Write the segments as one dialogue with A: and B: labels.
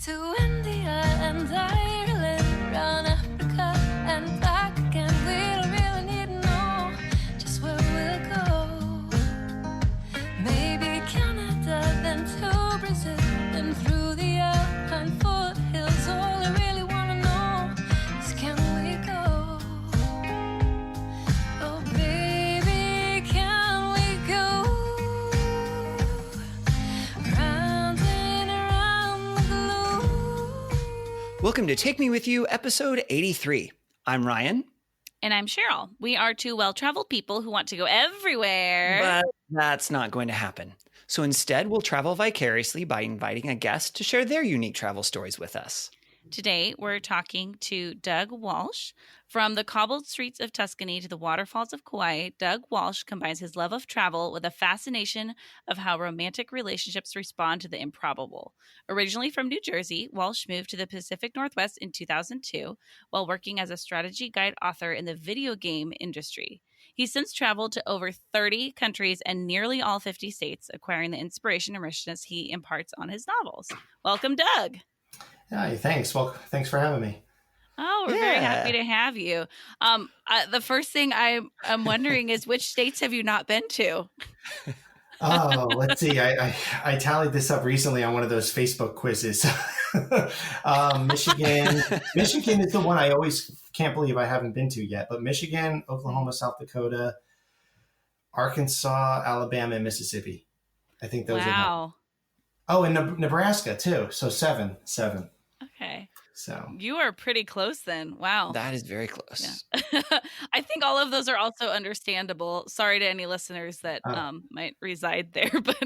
A: to India and Ireland, round Africa and back again. We don't really need to know just where we'll go. Maybe Canada, then to Brazil, then through the Alpine foothills. All I really want to know is, can we go? Oh baby, can we go? Round and around the globe.
B: Welcome to Take Me With You, episode 83. I'm Ryan.
C: And I'm Cheryl. We are two well-traveled people who want to go everywhere.
B: But that's not going to happen. So instead, we'll travel vicariously by inviting a guest to share their unique travel stories with us.
C: Today, we're talking to Doug Walsh. From the cobbled streets of Tuscany to the waterfalls of Kauai, Doug Walsh combines his love of travel with a fascination of how romantic relationships respond to the improbable. Originally from New Jersey, Walsh moved to the Pacific Northwest in 2002 while working as a strategy guide author in the video game industry. He's since traveled to over 30 countries and nearly all 50 states, acquiring the inspiration and richness he imparts on his novels. Welcome, Doug.
D: Hi, thanks. Well, thanks for having me.
C: Oh, we're very happy to have you. The first thing I'm wondering is, which states have you not been to?
D: Oh, let's see. I tallied this up recently on one of those Facebook quizzes. Michigan is the one I always can't believe I haven't been to yet. But Michigan, Oklahoma, South Dakota, Arkansas, Alabama, and Mississippi. I think those are.
C: Wow.
D: Oh, and Nebraska too. So seven.
C: Okay.
D: So
C: You are pretty close then. Wow.
B: That is very close.
C: Yeah. I think all of those are also understandable. Sorry to any listeners that might reside there, but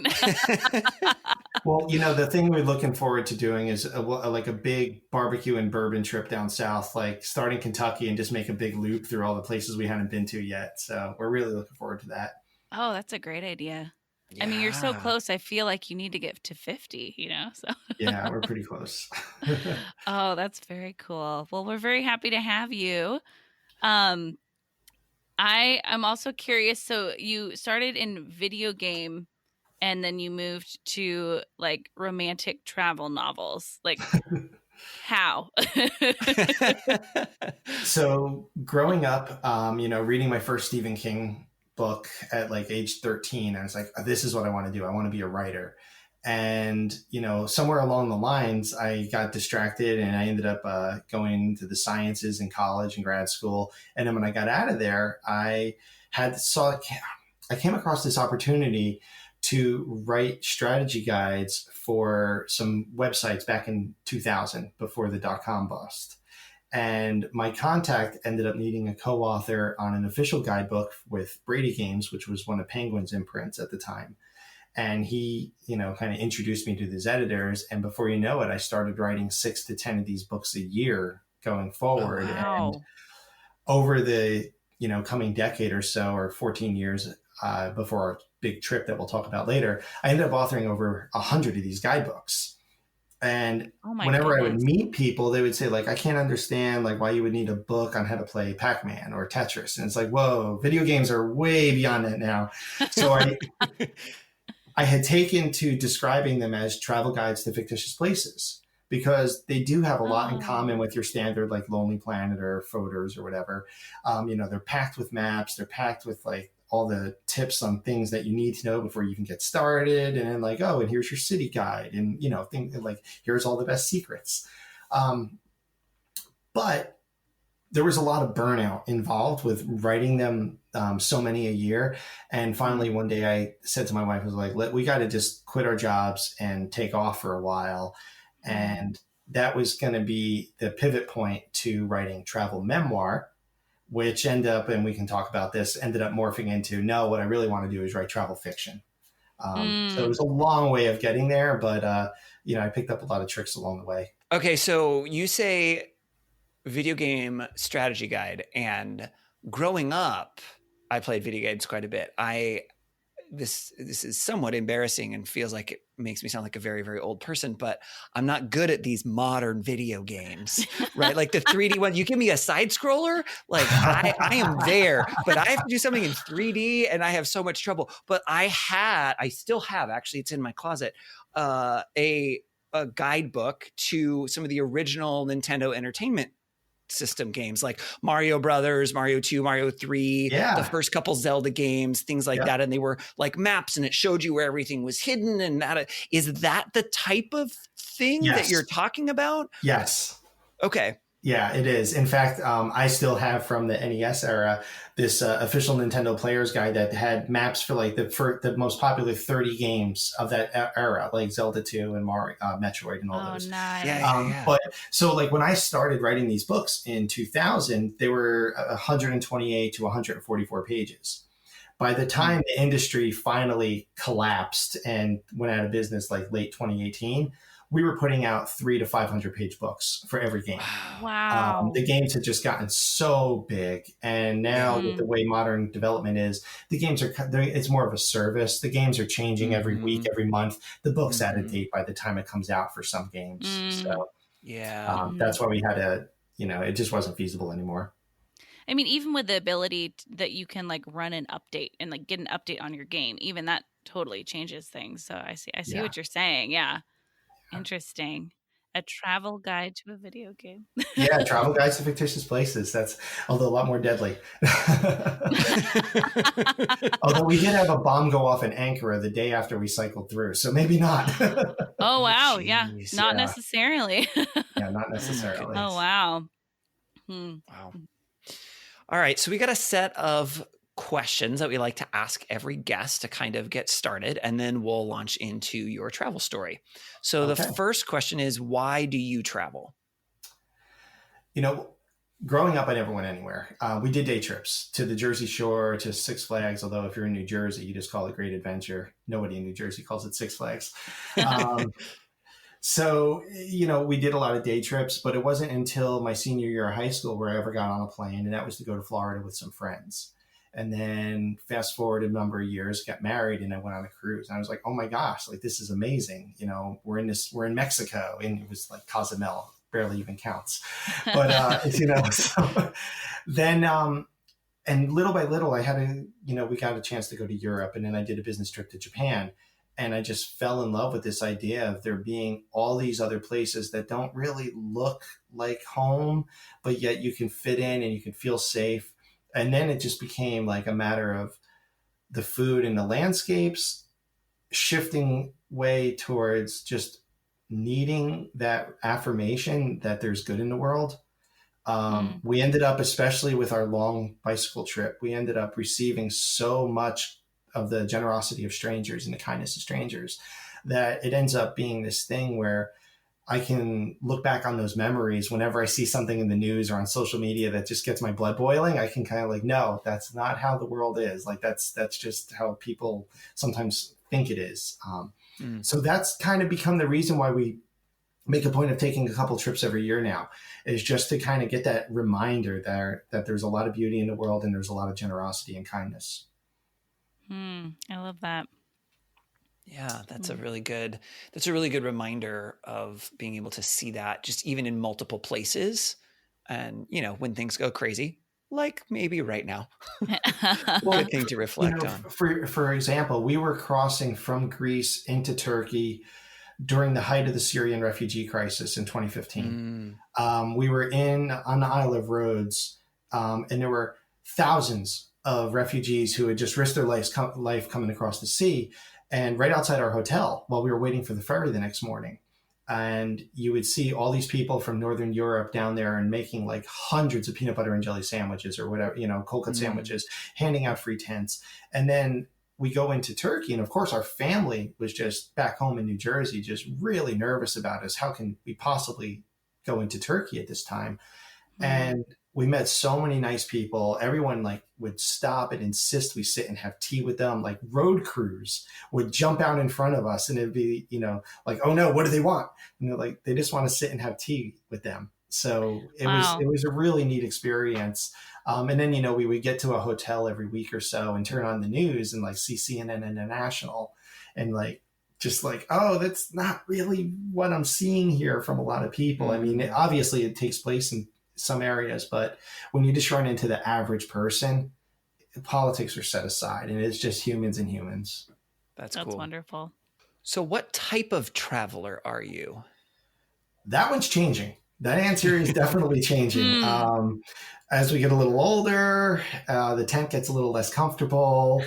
D: well, the thing we're looking forward to doing is like a big barbecue and bourbon trip down south, like starting Kentucky and just make a big loop through all the places we haven't been to yet. So we're really looking forward to that.
C: Oh, that's a great idea.
B: Yeah.
C: I mean, you're so close. I feel like you need to get to 50, So
D: Yeah, we're pretty close.
C: Oh, that's very cool. Well, we're very happy to have you. I am also curious. So you started in video game and then you moved to like romantic travel novels. Like how?
D: So growing up, reading my first Stephen King book at like age 13, I was like, this is what I want to do. I want to be a writer. And, somewhere along the lines, I got distracted and I ended up going to the sciences in college and grad school. And then when I got out of there, I came across this opportunity to write strategy guides for some websites back in 2000 before the .com bust. And my contact ended up needing a co-author on an official guidebook with Brady Games, which was one of Penguin's imprints at the time. And he, kind of introduced me to these editors. And before you know it, I started writing 6 to 10 of these books a year going forward.
C: Oh, wow.
D: And over the, coming decade or so, or 14 years before our big trip that we'll talk about later, I ended up authoring over 100 of these guidebooks. And whenever I would meet people, they would say, like, I can't understand like why you would need a book on how to play Pac-Man or Tetris. And it's like, whoa, video games are way beyond that now. So I had taken to describing them as travel guides to fictitious places because they do have a lot in common with your standard like Lonely Planet or Photos or whatever. They're packed with maps. They're packed with like all the tips on things that you need to know before you even get started. And then like, oh, and here's your city guide. And, things like, here's all the best secrets. But there was a lot of burnout involved with writing them so many a year. And finally, one day I said to my wife, I was like, we got to just quit our jobs and take off for a while. And that was going to be the pivot point to writing travel memoir, which ended up, and we can talk about this, ended up morphing into, no, what I really want to do is write travel fiction. So it was a long way of getting there, but, I picked up a lot of tricks along the way.
B: Okay, so you say video game strategy guide, and growing up, I played video games quite a bit. This is somewhat embarrassing and feels like it makes me sound like a very, very old person, but I'm not good at these modern video games, right? Like the 3D one, you give me a side scroller, like I am there, but I have to do something in 3D and I have so much trouble. But I still have, actually, it's in my closet, a a guidebook to some of the original Nintendo Entertainment System games like Mario Brothers, Mario 2, Mario 3,
D: Yeah.
B: the first couple Zelda games, things like that. And they were like maps and it showed you where everything was hidden. And that is that the type of thing that you're talking about?
D: Yes.
B: Okay.
D: Yeah, it is. In fact, I still have from the NES era this official Nintendo Player's Guide that had maps for like the most popular 30 games of that era, like Zelda 2 and Mario, Metroid and all those.
C: Nice.
B: Yeah.
D: But so like when I started writing these books in 2000, they were 128 to 144 pages. By the time the industry finally collapsed and went out of business, like late 2018, we were putting out 300 to 500 page books for every game.
C: Wow.
D: The games had just gotten so big. And now with the way modern development is, the games it's more of a service. The games are changing every week, every month. The book's out of date by the time it comes out for some games. So that's why we had to, it just wasn't feasible anymore.
C: I mean, even with the ability that you can like run an update and like get an update on your game, even that totally changes things. So I see what you're saying. Yeah. Interesting. A travel guide to a video game.
D: Yeah, travel guides to fictitious places. That's although a lot more deadly. Although we did have a bomb go off in Ankara the day after we cycled through, so maybe not.
C: Oh wow,
B: Jeez,
C: yeah, not necessarily.
D: Yeah, not necessarily.
C: Oh wow.
B: Wow. All right, so we got a set of questions that we like to ask every guest to kind of get started, and then we'll launch into your travel story. So the first question is, why do you travel?
D: Growing up, I never went anywhere. We did day trips to the Jersey Shore, to Six Flags, although if you're in New Jersey, you just call it Great Adventure. Nobody in New Jersey calls it Six Flags. So, we did a lot of day trips, but it wasn't until my senior year of high school where I ever got on a plane, and that was to go to Florida with some friends. And then fast forward a number of years, got married, and I went on a cruise. And I was like, oh my gosh, like this is amazing. We're in Mexico, and it was like Cozumel, barely even counts. But, so then, and little by little, I had we got a chance to go to Europe, and then I did a business trip to Japan. And I just fell in love with this idea of there being all these other places that don't really look like home, but yet you can fit in and you can feel safe. And then it just became like a matter of the food and the landscapes shifting way towards just needing that affirmation that there's good in the world. We ended up, especially with our long bicycle trip, we ended up receiving so much of the generosity of strangers and the kindness of strangers that it ends up being this thing where I can look back on those memories whenever I see something in the news or on social media that just gets my blood boiling. I can kind of like, no, that's not how the world is. Like that's just how people sometimes think it is. So that's kind of become the reason why we make a point of taking a couple trips every year now, is just to kind of get that reminder there that there's a lot of beauty in the world and there's a lot of generosity and kindness.
C: I love that.
B: Yeah, that's a really good reminder of being able to see that just even in multiple places. And, when things go crazy, like maybe right now, good thing to reflect on.
D: For example, we were crossing from Greece into Turkey during the height of the Syrian refugee crisis in 2015. We were on the Isle of Rhodes, and there were thousands of refugees who had just risked their life coming across the sea, and right outside our hotel while we were waiting for the ferry the next morning. And you would see all these people from Northern Europe down there and making like hundreds of peanut butter and jelly sandwiches or whatever, cold cut sandwiches, handing out free tents. And then we go into Turkey, and of course our family was just back home in New Jersey, just really nervous about us. How can we possibly go into Turkey at this time? And we met so many nice people. Everyone like would stop and insist we sit and have tea with them. Like road crews would jump out in front of us, and it'd be, like, oh no, what do they want? Like they just want to sit and have tea with them. So it was a really neat experience. And then, we would get to a hotel every week or so and turn on the news and like see CNN International and like, just like, oh, that's not really what I'm seeing here from a lot of people. I mean, obviously it takes place in some areas, but when you just run into the average person, politics are set aside and it's just humans and humans.
B: That's cool.
C: Wonderful.
B: So what type of traveler are you?
D: That one's changing. That answer is definitely changing. As we get a little older, the tent gets a little less comfortable.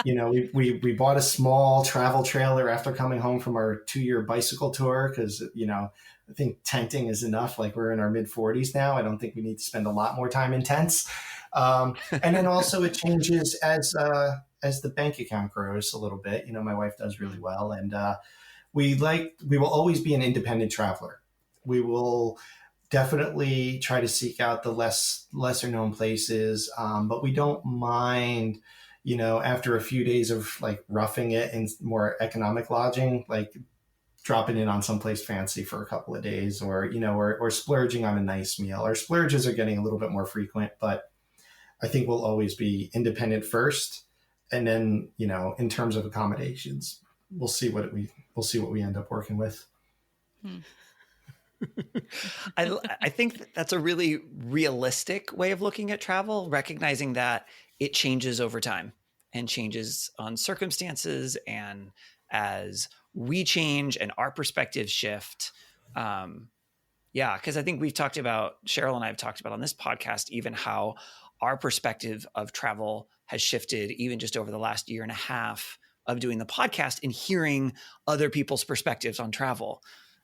D: We bought a small travel trailer after coming home from our 2-year bicycle tour because, I think tenting is enough. Like, we're in our mid 40s now. I don't think we need to spend a lot more time in tents. And then also it changes as the bank account grows a little bit. My wife does really well, and we will always be an independent traveler. We will definitely try to seek out the lesser known places, but we don't mind, after a few days of like roughing it in more economic lodging, like dropping in on someplace fancy for a couple of days, or splurging on a nice meal. Our splurges are getting a little bit more frequent, but I think we'll always be independent first, and then in terms of accommodations, we'll see what we end up working with.
B: I think that's a really realistic way of looking at travel, recognizing that it changes over time and changes on circumstances, and as we change and our perspectives shift. Because I think Cheryl and I have talked about on this podcast, even how our perspective of travel has shifted even just over the last year and a half of doing the podcast, and hearing other people's perspectives on travel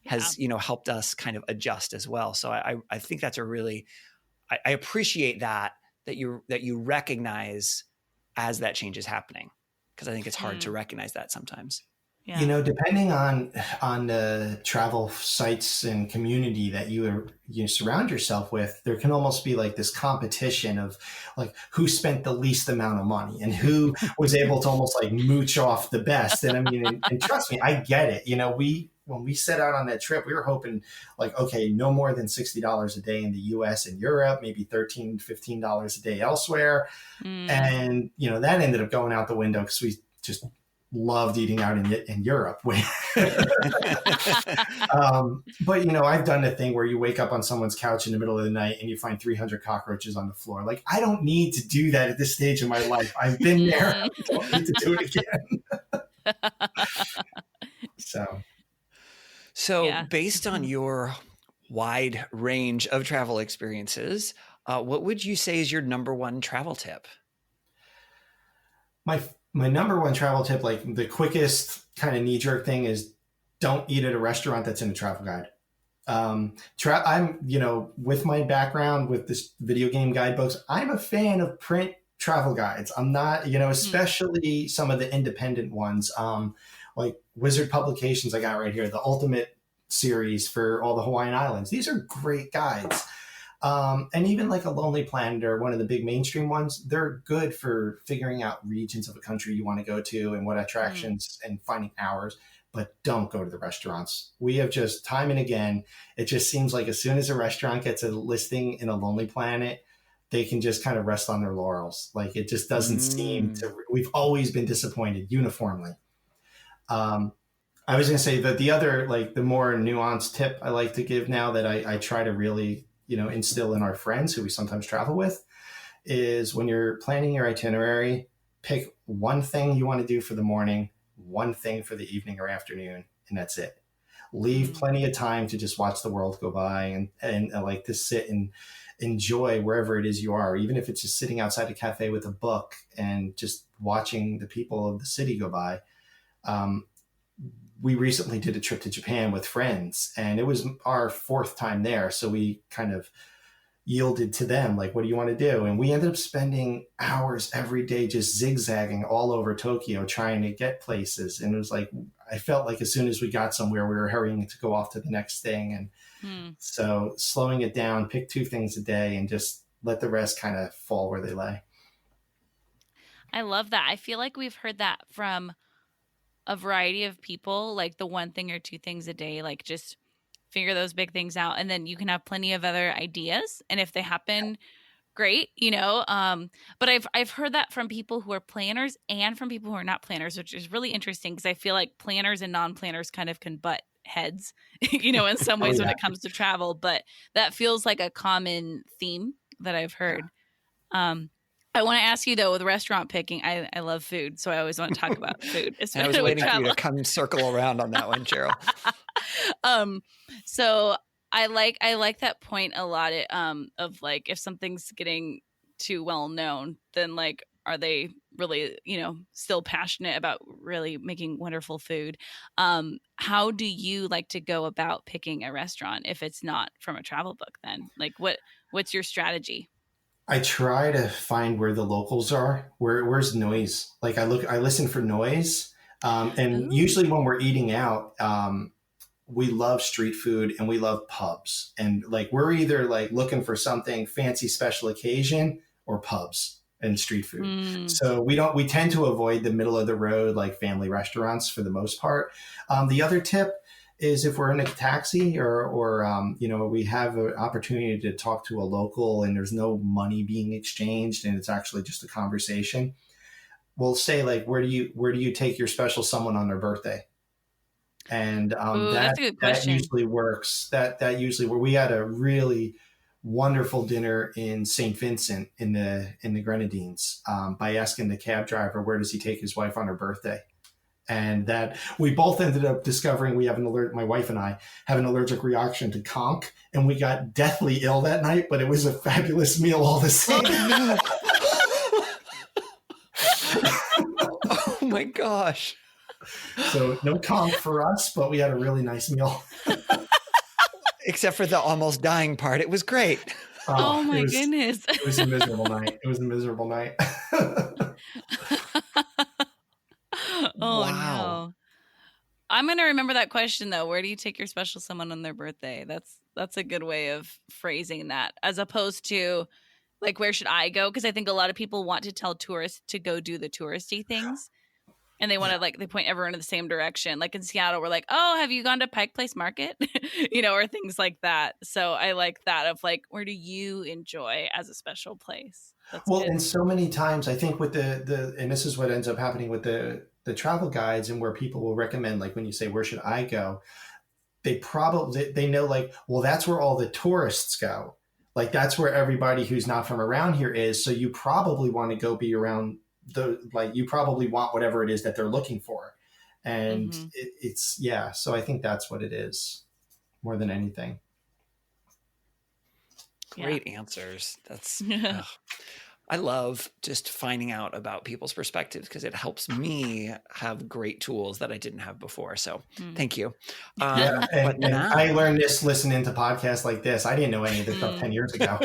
B: has, helped us kind of adjust as well. So I think that's I appreciate that you recognize as that change is happening, because I think it's hard to recognize that sometimes.
C: Yeah.
D: Depending on the travel sites and community that you surround yourself with, there can almost be like this competition of like who spent the least amount of money and who was able to almost like mooch off the best. And I mean, and trust me, I get it. When we set out on that trip, we were hoping like, okay, no more than $60 a day in the US and Europe, maybe $13, $15 a day elsewhere. And, that ended up going out the window because we just loved eating out in Europe. But, I've done the thing where you wake up on someone's couch in the middle of the night and you find 300 cockroaches on the floor. Like, I don't need to do that at this stage in my life. I've been there. I don't need to do it again.
B: So based on your wide range of travel experiences, what would you say is your number one travel tip?
D: My number one travel tip, like the quickest kind of knee-jerk thing, is don't eat at a restaurant that's in a travel guide. I'm, with my background with this video game guidebooks, I'm a fan of print travel guides. I'm not, especially some of the independent ones, like Wizard Publications I got right here, the Ultimate series for all the Hawaiian Islands. These are great guides. And even like a Lonely Planet or one of the big mainstream ones, they're good for figuring out regions of a country you want to go to and what attractions and finding hours, but don't go to the restaurants. We have just time and again, it just seems like as soon as a restaurant gets a listing in a Lonely Planet, they can just kind of rest on their laurels. Like, it just doesn't seem to, we've always been disappointed uniformly. I was going to say that the other, like the more nuanced tip I like to give now that I try to really, instill in our friends who we sometimes travel with, is when you're planning your itinerary, pick one thing you want to do for the morning, one thing for the evening or afternoon, and that's it. Leave plenty of time to just watch the world go by and like to sit and enjoy wherever it is you are, even if it's just sitting outside a cafe with a book and just watching the people of the city go by. We recently did a trip to Japan with friends, and it was our 4th time there. So we kind of yielded to them, like, what do you want to do? And we ended up spending hours every day just zigzagging all over Tokyo trying to get places. And it was like, I felt like as soon as we got somewhere, we were hurrying to go off to the next thing. And so slowing it down, pick 2 things a day and just let the rest kind of fall where they lay.
C: I love that. I feel like we've heard that from a variety of people, like the 1 thing or 2 things a day, like just figure those big things out. And then you can have plenty of other ideas. And if they happen, great, but I've heard that from people who are planners and from people who are not planners, which is really interesting because I feel like planners and non-planners kind of can butt heads, in some ways when it comes to travel, but that feels like a common theme that I've heard. I want to ask you though, with restaurant picking, I love food, so I always want to talk about food.
B: And I was
C: especially with
B: waiting for you
C: travel.
B: to come circle around on that one, Cheryl.
C: So I like that point a lot. Of like, if something's getting too well known, then like, are they really, still passionate about really making wonderful food? How do you like to go about picking a restaurant if it's not from a travel book? Then, like, what's your strategy?
D: I try to find where the locals are. Where's noise? Like I listen for noise. And
C: Ooh.
D: usually when we're eating out, we love street food and we love pubs. And like, we're either like looking for something fancy special occasion or pubs and street food.
C: Mm.
D: So we tend to avoid the middle of the road, like family restaurants for the most part. The other tip is if we're in a taxi or we have an opportunity to talk to a local and there's no money being exchanged and it's actually just a conversation, we'll say like, where do you take your special someone on their birthday? And
C: Ooh, that's a good
D: that
C: question.
D: usually works. That usually where we had a really wonderful dinner in St. Vincent in the Grenadines by asking the cab driver, where does he take his wife on her birthday? And that we both ended up discovering we have my wife and I have an allergic reaction to conch, and we got deathly ill that night, but it was a fabulous meal all the same.
B: Oh my gosh.
D: So no conch for us, but we had a really nice meal.
B: Except for the almost dying part. It was great.
C: Oh my goodness.
D: It was a miserable night.
C: Oh
B: Wow.
C: no. I'm going to remember that question though. Where do you take your special someone on their birthday? That's a good way of phrasing that, as opposed to like, where should I go? Because I think a lot of people want to tell tourists to go do the touristy things. And they want to they point everyone in the same direction. Like in Seattle, we're like, oh, have you gone to Pike Place Market? Or things like that. So I like that of like, where do you enjoy as a special place? That's
D: well,
C: good.
D: and so many times I think with and this is what ends up happening with the travel guides and where people will recommend, like when you say, where should I go? They know like, well, that's where all the tourists go. Like that's where everybody who's not from around here is. So you probably want to go be around you probably want whatever it is that they're looking for. And so I think that's what it is more than anything.
B: Great answers. That's I love just finding out about people's perspectives because it helps me have great tools that I didn't have before. So thank you.
D: And I learned this listening to podcasts like this. I didn't know any of this stuff 10 years ago.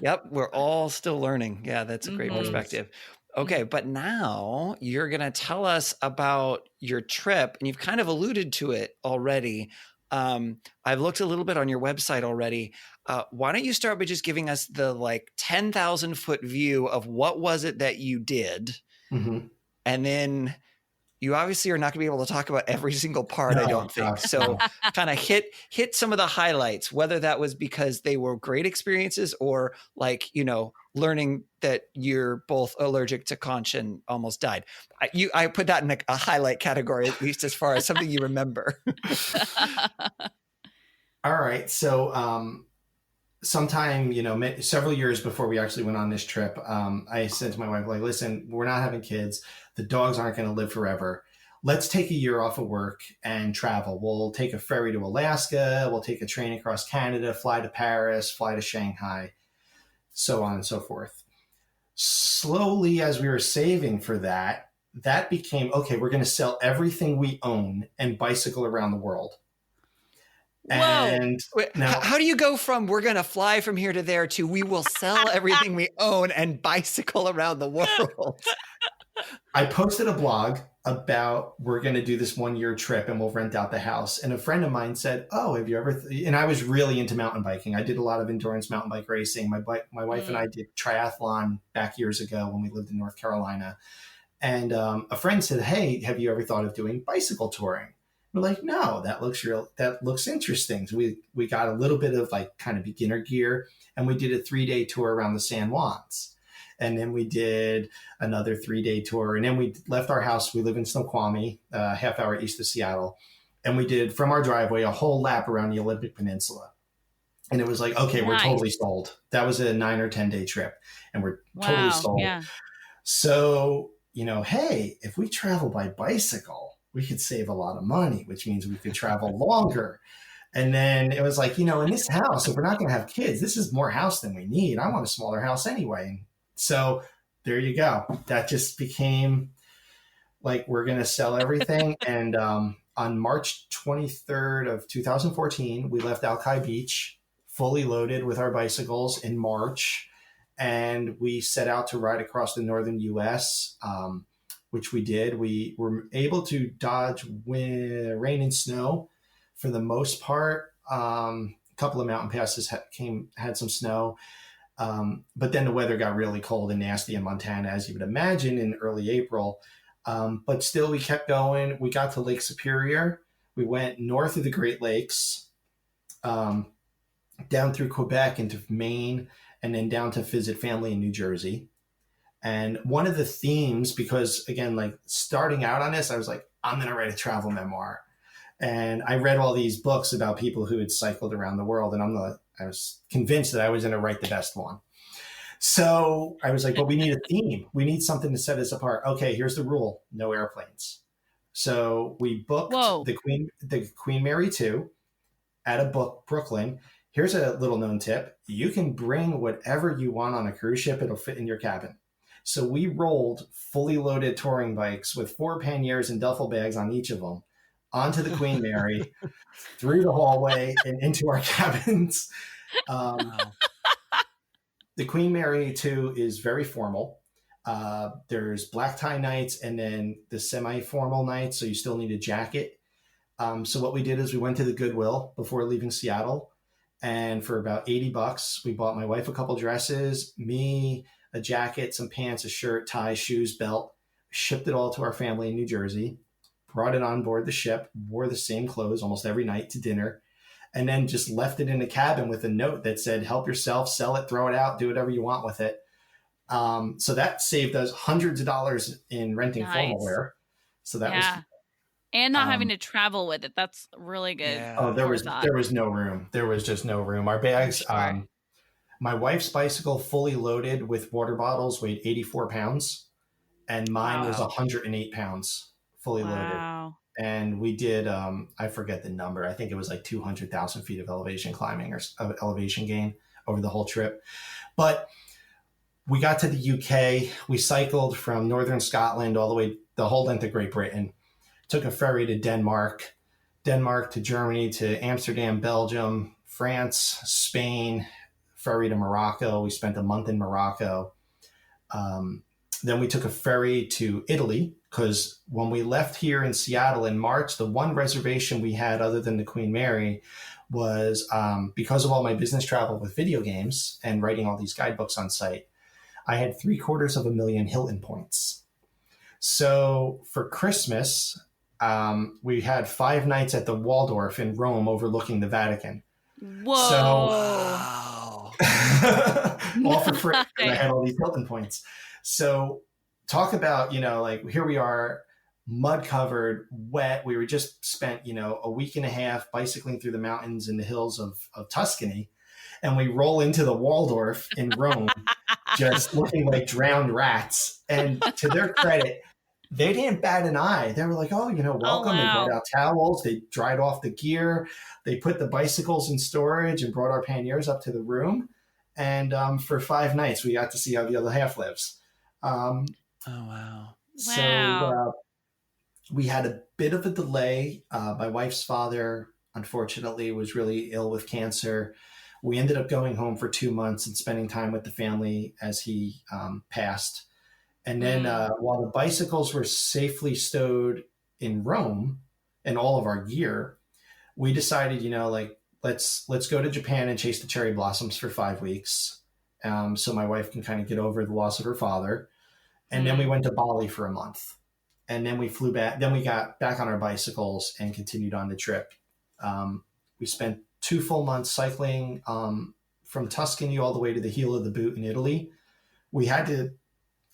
B: Yep. We're all still learning. Yeah, that's a great perspective. Okay. But now you're going to tell us about your trip, and you've kind of alluded to it already. I've looked a little bit on your website already. Why don't you start by just giving us the 10,000 foot view of what was it that you did? Mm-hmm. And then you obviously are not going to be able to talk about every single part, I don't think. So kind of hit some of the highlights, whether that was because they were great experiences or learning that you're both allergic to conch and almost died. I put that in a highlight category, at least as far as something you remember.
D: All right. So sometime, several years before we actually went on this trip, I said to my wife, like, listen, we're not having kids. The dogs aren't going to live forever. Let's take a year off of work and travel. We'll take a ferry to Alaska. We'll take a train across Canada, fly to Paris, fly to Shanghai, so on and so forth. Slowly, as we were saving for that became, okay, we're going to sell everything we own and bicycle around the world.
C: Whoa.
D: And
B: now, how do you go from we're going to fly from here to there to we will sell everything we own and bicycle around the world?
D: I posted a blog about we're going to do this 1 year trip and we'll rent out the house. And a friend of mine said, oh, have you ever, and I was really into mountain biking. I did a lot of endurance mountain bike racing. My wife and I did triathlon back years ago when we lived in North Carolina. And a friend said, hey, have you ever thought of doing bicycle touring? We're like, no, that looks interesting. So we got a little bit of kind of beginner gear, and we did a 3-day tour around the San Juans. And then we did another 3-day tour. And then we left our house. We live in Snoqualmie, a half hour east of Seattle. And we did from our driveway a whole lap around the Olympic Peninsula. And it was like, okay, we're totally
C: Nice.
D: sold. That was a 9 or 10 day trip, and we're totally
C: Wow.
D: sold.
C: Yeah.
D: So, hey, if we travel by bicycle, we could save a lot of money, which means we could travel longer. And then it was like, in this house, if we're not going to have kids, this is more house than we need. I want a smaller house anyway. So there you go. That just became like, we're going to sell everything. And on March 23rd of 2014, we left Alki Beach fully loaded with our bicycles in March. And we set out to ride across the northern U.S., which we did. We were able to dodge rain and snow for the most part. A couple of mountain passes had some snow. But then the weather got really cold and nasty in Montana, as you would imagine, in early April. But still, we kept going. We got to Lake Superior. We went north of the Great Lakes, down through Quebec into Maine, and then down to visit family in New Jersey. And one of the themes, because again, like starting out on this, I was like, I'm going to write a travel memoir. And I read all these books about people who had cycled around the world. And I was convinced that I was going to write the best one. So I was like, but we need a theme. We need something to set us apart. Okay, here's the rule. No airplanes. So we booked the Queen Mary 2 at a Brooklyn. Here's a little known tip. You can bring whatever you want on a cruise ship. It'll fit in your cabin. So we rolled fully loaded touring bikes with 4 panniers and duffel bags on each of them onto the Queen Mary, through the hallway and into our cabins. The Queen Mary 2 is very formal. There's black tie nights and then the semi-formal nights, so you still need a jacket. So what we did is we went to the Goodwill before leaving Seattle, and for about $80, we bought my wife a couple dresses, me a jacket, some pants, a shirt, tie, shoes, belt, shipped it all to our family in New Jersey, brought it on board the ship, wore the same clothes almost every night to dinner, and then just left it in the cabin with a note that said, help yourself, sell it, throw it out, do whatever you want with it. So that saved us hundreds of dollars in renting formal wear. So that was...
C: And not having to travel with it. That's really good.
B: Yeah.
D: Oh, there was no room. There was just no room. Our bags,
C: Sure.
D: My wife's bicycle fully loaded with water bottles weighed 84 pounds, and mine was 108 pounds fully loaded. And we did, I forget the number. I think it was like 200,000 feet of elevation climbing or elevation gain over the whole trip. But we got to the UK. We cycled from northern Scotland all the way the whole length of Great Britain. Took a ferry to Denmark to Germany, to Amsterdam, Belgium, France, Spain, ferry to Morocco. We spent a month in Morocco. Then we took a ferry to Italy, because when we left here in Seattle in March, the one reservation we had other than the Queen Mary was, because of all my business travel with video games and writing all these guidebooks on site, I had 750,000 Hilton points. So for Christmas, we had 5 nights at the Waldorf in Rome overlooking the Vatican.
C: Whoa.
D: So,
B: Wow.
D: all for free. And I had all these Hilton points. So talk about, like here we are, mud covered, wet. We were just spent, a week and a half bicycling through the mountains and the hills of Tuscany. And we roll into the Waldorf in Rome, just looking like drowned rats. And to their credit, they didn't bat an eye. They were like, oh, welcome.
C: Oh, wow.
D: They brought out towels. They dried off the gear. They put the bicycles in storage and brought our panniers up to the room. And for 5 nights, we got to see how the other half lives.
B: Oh, wow.
D: So we had a bit of a delay. My wife's father, unfortunately, was really ill with cancer. We ended up going home for 2 months and spending time with the family as he passed. And then while the bicycles were safely stowed in Rome and all of our gear, we decided, let's go to Japan and chase the cherry blossoms for 5 weeks. So my wife can kind of get over the loss of her father. And then we went to Bali for a month. And then we flew back. Then we got back on our bicycles and continued on the trip. We spent 2 full months cycling from Tuscany all the way to the heel of the boot in Italy. We had to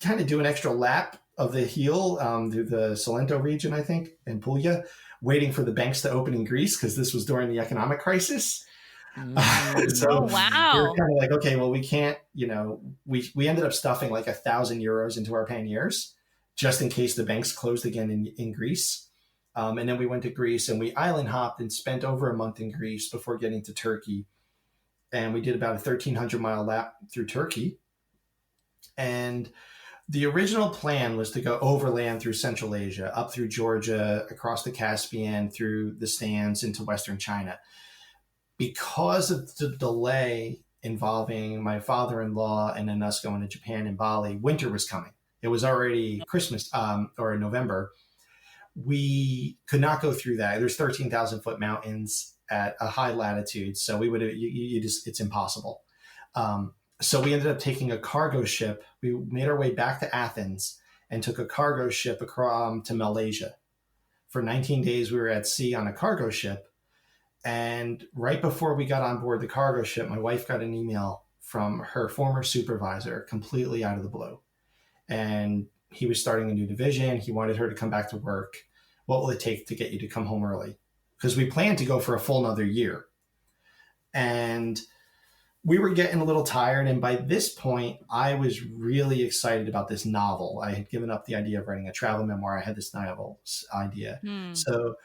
D: kind of do an extra lap of the heel through the Salento region, I think, in Puglia, waiting for the banks to open in Greece, because this was during the economic crisis. So
C: Oh,
B: Mm.
D: we were
C: wow.
D: kind of like, okay, well, we can't, we ended up stuffing like 1,000 euros into our panniers just in case the banks closed again in Greece. And then we went to Greece and we island hopped and spent over a month in Greece before getting to Turkey. And we did about a 1,300-mile lap through Turkey. And the original plan was to go overland through Central Asia, up through Georgia, across the Caspian, through the Stans into Western China. Because of the delay involving my father-in-law and then us going to Japan and Bali, winter was coming. It was already Christmas or November. We could not go through that. There's 13,000 foot mountains at a high latitude. So we would, you just, it's impossible. So we ended up taking a cargo ship. We made our way back to Athens and took a cargo ship across to Malaysia. For 19 days, we were at sea on a cargo ship. And right before we got on board the cargo ship, my wife got an email from her former supervisor, completely out of the blue. And he was starting a new division. He wanted her to come back to work. What will it take to get you to come home early? Because we planned to go for a full another year. And we were getting a little tired. And by this point, I was really excited about this novel. I had given up the idea of writing a travel memoir. I had this novel idea. So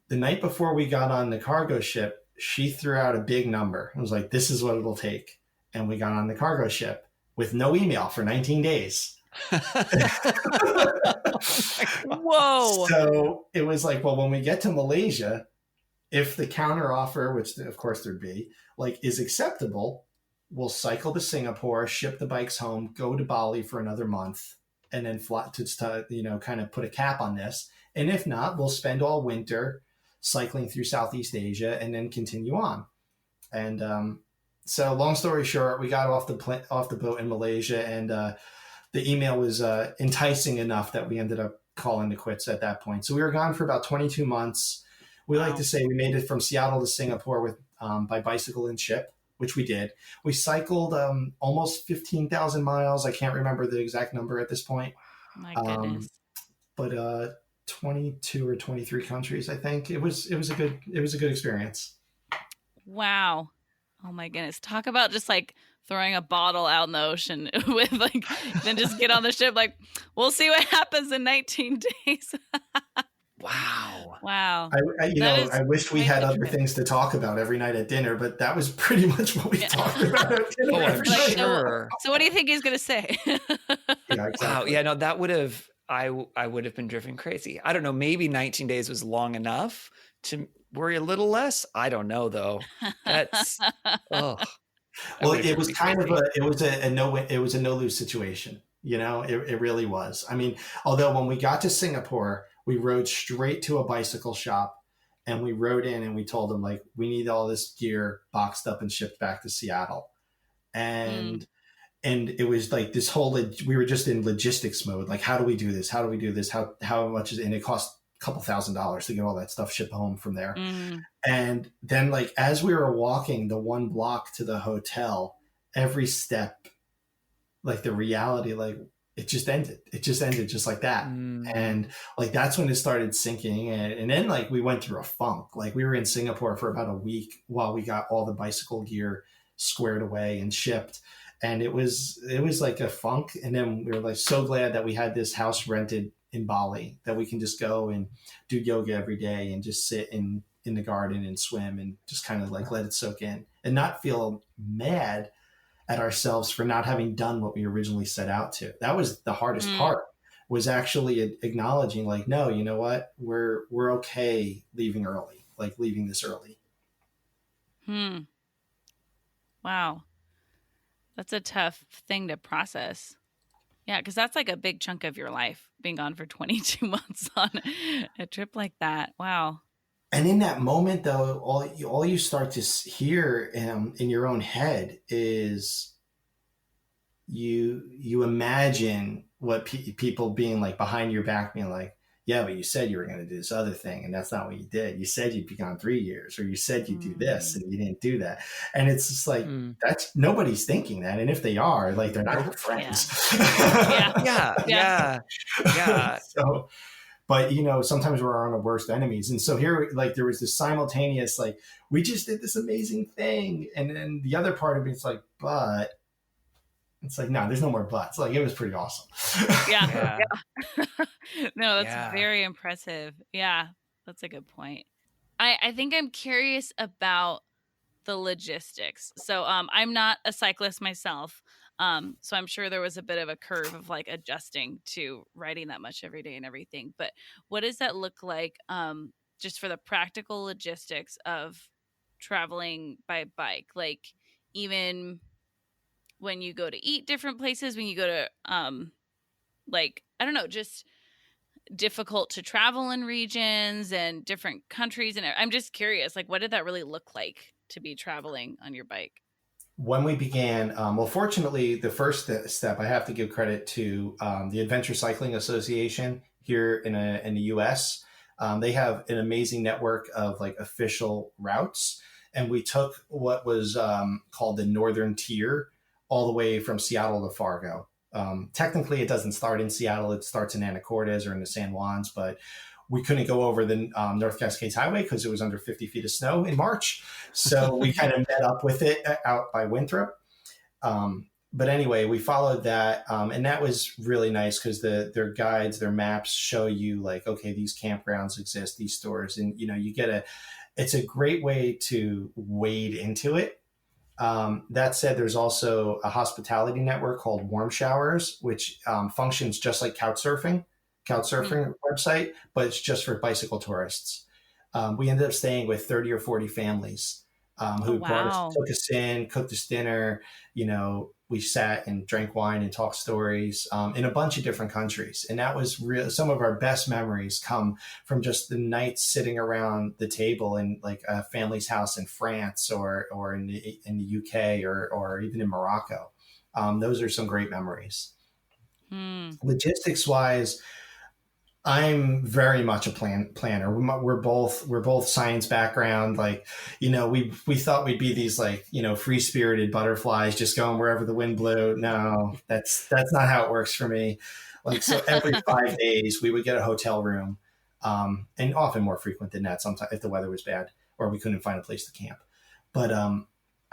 D: the night before we got on the cargo ship, she threw out a big number. It was like, this is what it'll take. And we got on the cargo ship with no email for 19 days.
C: Whoa.
D: So it was like, well, when we get to Malaysia, if the counter offer, which of course there'd be, like is acceptable, we'll cycle to Singapore, ship the bikes home, go to Bali for another month, and then fly to kind of put a cap on this. And if not, we'll spend all winter cycling through Southeast Asia and then continue on. And so long story short, we got off the boat in Malaysia, and the email was enticing enough that we ended up calling it quits at that point. So we were gone for about 22 months. We like to say we made it from Seattle to Singapore with by bicycle and ship, which we did. We cycled almost 15,000 miles. I can't remember the exact number at this point.
C: My goodness.
D: But 22 or 23 countries, I think. It was a good experience.
C: Wow. Oh my goodness. Talk about just like throwing a bottle out in the ocean with like, then just get on the ship. Like, we'll see what happens in 19 days.
B: Wow.
C: Wow.
D: I wish we had other things to talk about every night at dinner, but that was pretty much what we talked about at dinner.
B: Oh, I'm
D: every night.
B: sure.
C: So what do you think he's going to say?
D: Yeah, exactly.
B: Wow. Yeah, no, that would have, I would have been driven crazy. I don't know. Maybe 19 days was long enough to worry a little less. I don't know though. That's, oh.
D: Well, it was kind of a no lose situation. It really was. I mean, although when we got to Singapore, we rode straight to a bicycle shop and we rode in and we told them like, we need all this gear boxed up and shipped back to Seattle. And it was like this whole, we were just in logistics mode. Like, how do we do this? How do we do this? How much is it? And it cost a couple $1,000s to get all that stuff shipped home from there. And then like, as we were walking the one block to the hotel, every step, like the reality, like it just ended just like that. And like, that's when it started sinking. And then like, we went through a funk. Like we were in Singapore for about a week while we got all the bicycle gear squared away and shipped. And it was like a funk. And then we were like, so glad that we had this house rented in Bali that we can just go and do yoga every day and just sit in the garden and swim and just kind of like let it soak in and not feel mad at ourselves for not having done what we originally set out to. That was the hardest part, was actually acknowledging like, no, you know what? We're okay leaving early, like leaving this early.
C: Wow. That's a tough thing to process. Yeah, because that's like a big chunk of your life, being gone for 22 months on a trip like that. Wow.
D: And in that moment, though, all you start to hear in your own head is you imagine what people being like behind your back, being like, yeah, but you said you were going to do this other thing, and that's not what you did. You said you'd be gone 3 years, or you said you'd do this, and you didn't do that. And it's just like, that's nobody's thinking that. And if they are, like, they're not your friends.
B: Yeah.
D: So, but you know, sometimes we're our own worst enemies. And so here, like, there was this simultaneous, like, we just did this amazing thing. And then the other part of me, it's like, but it's like, no, there's no more buts. Like, it was pretty awesome.
C: Yeah.
B: Yeah.
C: No, that's
B: Yeah.
C: very impressive. Yeah, that's a good point. I think I'm curious about the logistics. So I'm not a cyclist myself. So I'm sure there was a bit of a curve of like adjusting to riding that much every day and everything. But what does that look like just for the practical logistics of traveling by bike? Like even when you go to eat different places, when you go to like, I don't know, just difficult to travel in regions and different countries. And I'm just curious, like, what did that really look like to be traveling on your bike?
D: When we began, well, fortunately, the first step, I have to give credit to the Adventure Cycling Association here in the U.S. They have an amazing network of like official routes, and we took what was called the Northern Tier all the way from Seattle to Fargo. Technically, it doesn't start in Seattle; it starts in Anacortes or in the San Juans, but we couldn't go over the North Cascades Highway because it was under 50 feet of snow in March. So we kind of met up with it out by Winthrop. But anyway, we followed that. And that was really nice because their guides, their maps show you like, okay, these campgrounds exist, these stores. And, you know, it's a great way to wade into it. That said, there's also a hospitality network called Warm Showers, which functions just like couchsurfing website, but it's just for bicycle tourists. We ended up staying with 30 or 40 families who took us in, cooked us dinner. You know, we sat and drank wine and talked stories in a bunch of different countries. And that was some of our best memories come from just the nights sitting around the table in like a family's house in France or in the UK or even in Morocco. Those are some great memories. Logistics wise, I'm very much a planner. We're both science background. Like, you know, we thought we'd be these like, you know, free spirited butterflies just going wherever the wind blew. No, that's not how it works for me. Like, so every 5 days we would get a hotel room, and often more frequent than that. Sometimes if the weather was bad or we couldn't find a place to camp, but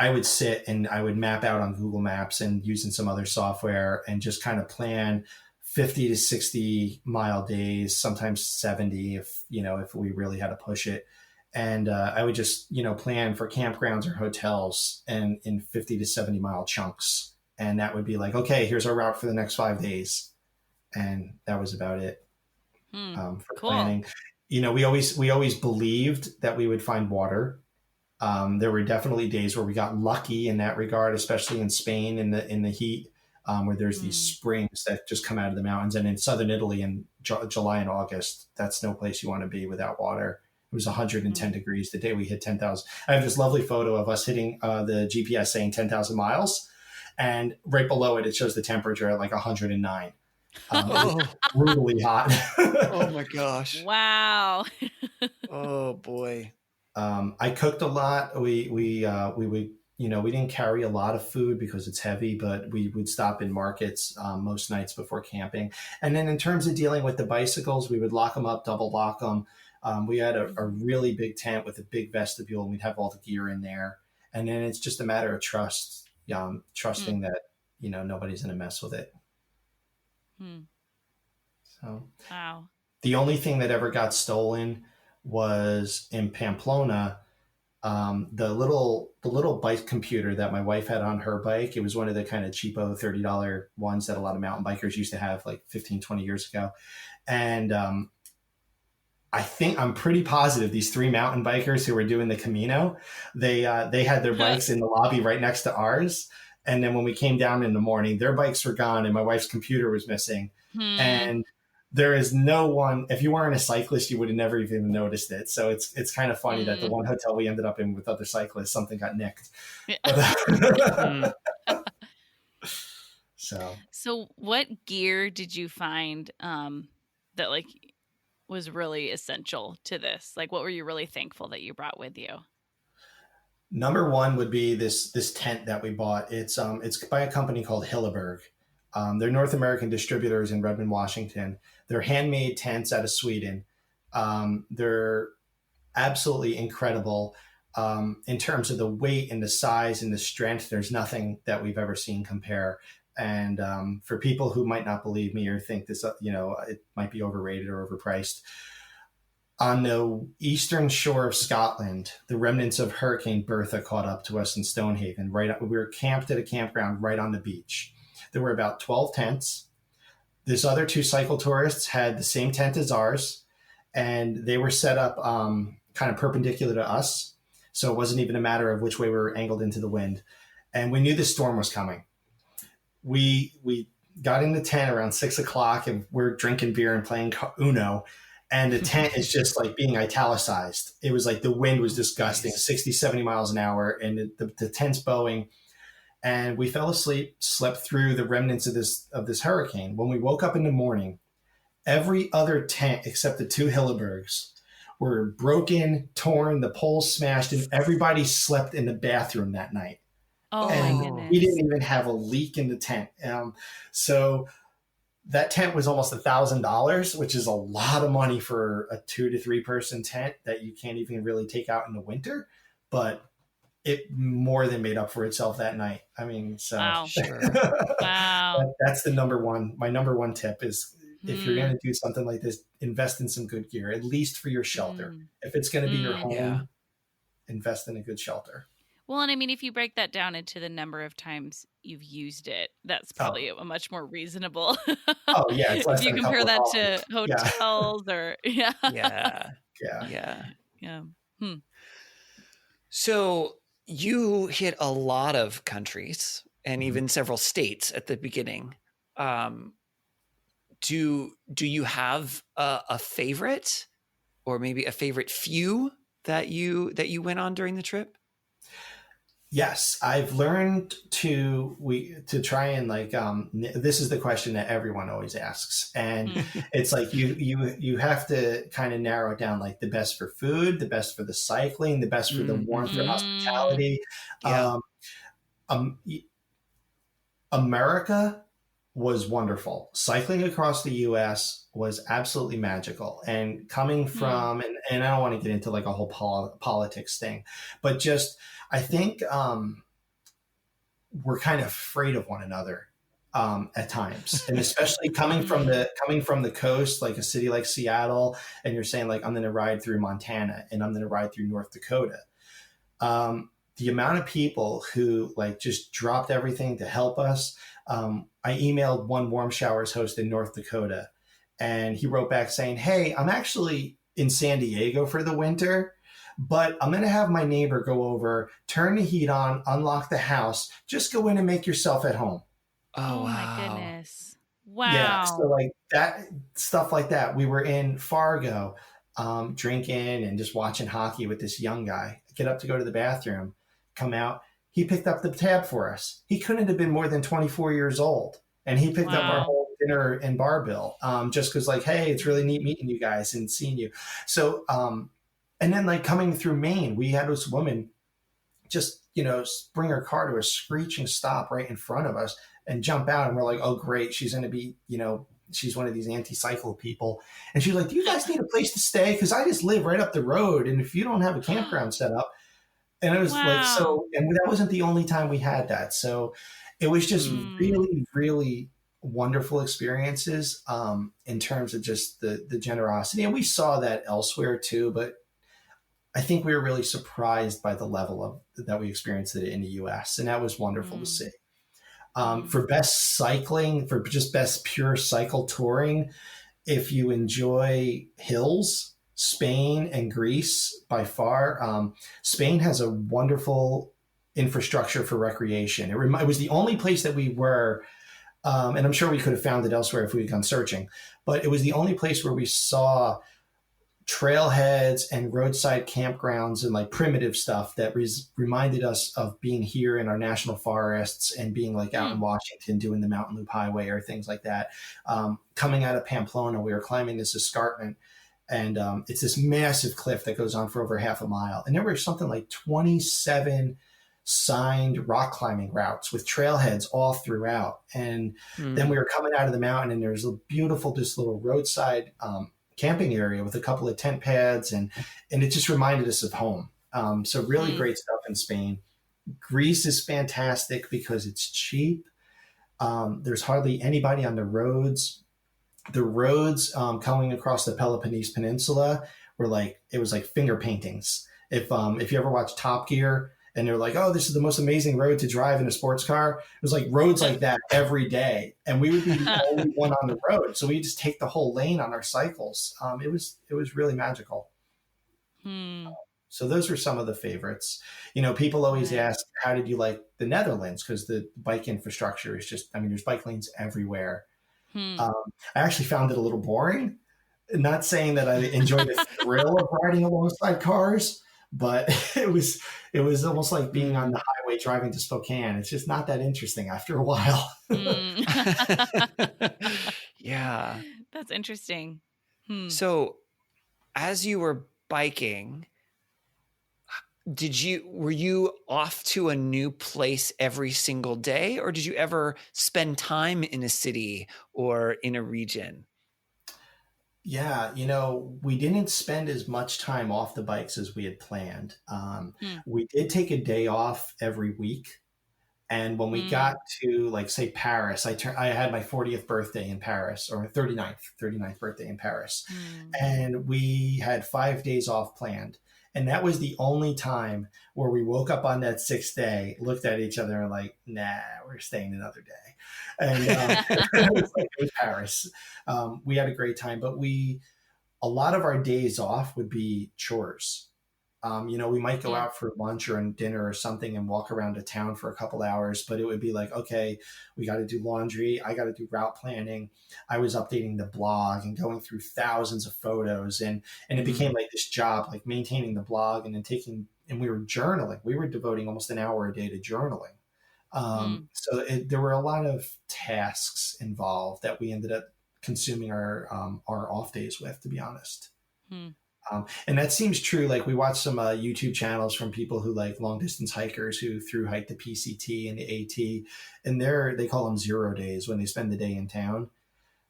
D: I would sit and I would map out on Google Maps and using some other software and just kind of plan 50 to 60 mile days, sometimes 70 if we really had to push it. And I would just, you know, plan for campgrounds or hotels and in 50 to 70 mile chunks. And that would be like, okay, here's our route for the next 5 days. And that was about it for planning. You know, we always believed that we would find water. There were definitely days where we got lucky in that regard, especially in Spain in the heat. Where there's these springs that just come out of the mountains. And in southern Italy in July and August, that's no place you want to be without water. It was 110 degrees the day we hit 10,000. I have this lovely photo of us hitting the GPS saying 10,000 miles. And right below it, it shows the temperature at like 109. Brutally hot.
B: Oh my gosh.
C: Wow.
B: Oh boy.
D: I cooked a lot. We would, you know, we didn't carry a lot of food because it's heavy, but we would stop in markets most nights before camping. And then in terms of dealing with the bicycles, we would lock them up, double lock them. We had a really big tent with a big vestibule, and we'd have all the gear in there. And then it's just a matter of trusting that, you know, nobody's going to mess with it. So
C: wow.
D: The only thing that ever got stolen was in Pamplona. The little bike computer that my wife had on her bike, it was one of the kind of cheapo $30 ones that a lot of mountain bikers used to have like 15, 20 years ago. And I'm pretty positive these 3 mountain bikers who were doing the Camino, they had their bikes in the lobby right next to ours. And then when we came down in the morning, their bikes were gone and my wife's computer was missing. And there is no one, if you weren't a cyclist, you would have never even noticed it. So it's kind of funny that the one hotel we ended up in with other cyclists, something got nicked. So
C: what gear did you find that like was really essential to this? Like, what were you really thankful that you brought with you?
D: Number one would be this tent that we bought. It's by a company called Hilleberg. They're North American distributors in Redmond, Washington. They're handmade tents out of Sweden. They're absolutely incredible in terms of the weight and the size and the strength. There's nothing that we've ever seen compare. And for people who might not believe me or think this, it might be overrated or overpriced, on the eastern shore of Scotland, the remnants of Hurricane Bertha caught up to us in Stonehaven. We were camped at a campground right on the beach. There were about 12 tents. This other 2 cycle tourists had the same tent as ours, and they were set up kind of perpendicular to us. So it wasn't even a matter of which way we were angled into the wind. And we knew the storm was coming. We got in the tent around 6 o'clock, and we're drinking beer and playing Uno. And the tent is just like being italicized. It was like the wind was disgusting, 60, 70 miles an hour, and the tent's bowing. And we fell asleep, slept through the remnants of this hurricane. When we woke up in the morning, every other tent except the 2 Hillebergs were broken, torn, the poles smashed, and everybody slept in the bathroom that night.
C: Oh
D: and
C: my goodness.
D: we didn't even have a leak in the tent. So that tent was almost $1,000, which is a lot of money for a 2 to 3 person tent that you can't even really take out in the winter. But it more than made up for itself that night. I mean, so
C: Wow.
B: Sure.
C: Wow.
D: that's the number one. My number one tip is, if you're going to do something like this, invest in some good gear, at least for your shelter. If it's going to be your home, invest in a good shelter.
C: Well, and I mean, if you break that down into the number of times you've used it, that's probably a much more reasonable.
D: Oh yeah, it's less
C: if you
D: than a
C: compare
D: couple
C: that
D: of
C: to hotels or
B: Yeah. So you hit a lot of countries and even several states at the beginning. Do you have a favorite, or maybe a favorite few that you went on during the trip?
D: Yes, I've learned to try and this is the question that everyone always asks, and it's like you have to kind of narrow it down, like the best for food, the best for the cycling, the best for the warmth or hospitality.
B: Yeah.
D: America was wonderful. Cycling across the U.S. was absolutely magical, and coming from and I don't want to get into like a whole politics thing, but just I think we're kind of afraid of one another at times, and especially coming from the coast, like a city like Seattle, and you're saying like, I'm going to ride through Montana and I'm going to ride through North Dakota. The amount of people who like just dropped everything to help us. I emailed one Warm Showers host in North Dakota, and he wrote back saying, "Hey, I'm actually in San Diego for the winter, but I'm going to have my neighbor go over, turn the heat on, unlock the house, just go in and make yourself at home."
C: Oh my goodness. Wow.
D: Yeah. So like that, stuff like that. We were in Fargo, drinking and just watching hockey with this young guy. Get up to go to the bathroom, come out. He picked up the tab for us. He couldn't have been more than 24 years old. And he picked up our whole dinner and bar bill, just because like, hey, it's really neat meeting you guys and seeing you. So, and then like coming through Maine, we had this woman just, bring her car to a screeching stop right in front of us and jump out. And we're like, oh, great. She's going to be, she's one of these anti-cycle people. And she's like, do you guys need a place to stay? Because I just live right up the road. And if you don't have a campground set up. And it was like, so, and that wasn't the only time we had that. So it was just really, really wonderful experiences in terms of just the generosity. And we saw that elsewhere too, but I think we were really surprised by the level that we experienced it in the US. And that was wonderful to see. For best cycling, for just best pure cycle touring, if you enjoy hills, Spain and Greece by far. Spain has a wonderful infrastructure for recreation. It was the only place that we were, and I'm sure we could have found it elsewhere if we had gone searching, but it was the only place where we saw trailheads and roadside campgrounds and like primitive stuff that reminded us of being here in our national forests and being like out in Washington doing the Mountain Loop Highway or things like that. Coming out of Pamplona, we were climbing this escarpment. And it's this massive cliff that goes on for over half a mile. And there were something like 27 signed rock climbing routes with trailheads all throughout. And then we were coming out of the mountain, and there's a beautiful, this little roadside camping area with a couple of tent pads, and it just reminded us of home. So really great stuff in Spain. Greece is fantastic because it's cheap. There's hardly anybody on the roads. The roads coming across the Peloponnese Peninsula were like, it was like finger paintings. If you ever watch Top Gear and they're like, oh, this is the most amazing road to drive in a sports car, it was like roads like that every day. And we would be the only one on the road. So we just take the whole lane on our cycles. It was really magical. So those were some of the favorites. You know, people always ask, how did you like the Netherlands? Because the bike infrastructure is just, I mean, there's bike lanes everywhere. I actually found it a little boring. Not saying that I enjoy the thrill of riding alongside cars, but it was almost like being on the highway driving to Spokane. It's just not that interesting after a while.
B: Yeah.
C: That's interesting.
B: So as you were biking, were you off to a new place every single day, or did you ever spend time in a city or in a region?
D: Yeah, you know, we didn't spend as much time off the bikes as we had planned. We did take a day off every week. And when we got to, like, say, Paris, I had my 40th birthday in Paris, or 39th birthday in Paris. And we had 5 days off planned. And that was the only time where we woke up on that 6th day, looked at each other and like, nah, we're staying another day. And it was Paris. We had a great time, but a lot of our days off would be chores. You know, we might go out for lunch or dinner or something and walk around a town for a couple hours, but it would be like, okay, we got to do laundry. I got to do route planning. I was updating the blog and going through thousands of photos, and it became like this job, like maintaining the blog and then and we were journaling. We were devoting almost an hour a day to journaling. So there were a lot of tasks involved that we ended up consuming our off days with, to be honest. And that seems true. Like, we watched some YouTube channels from people who like long distance hikers who through hike the PCT and the AT, and they call them 0 days when they spend the day in town.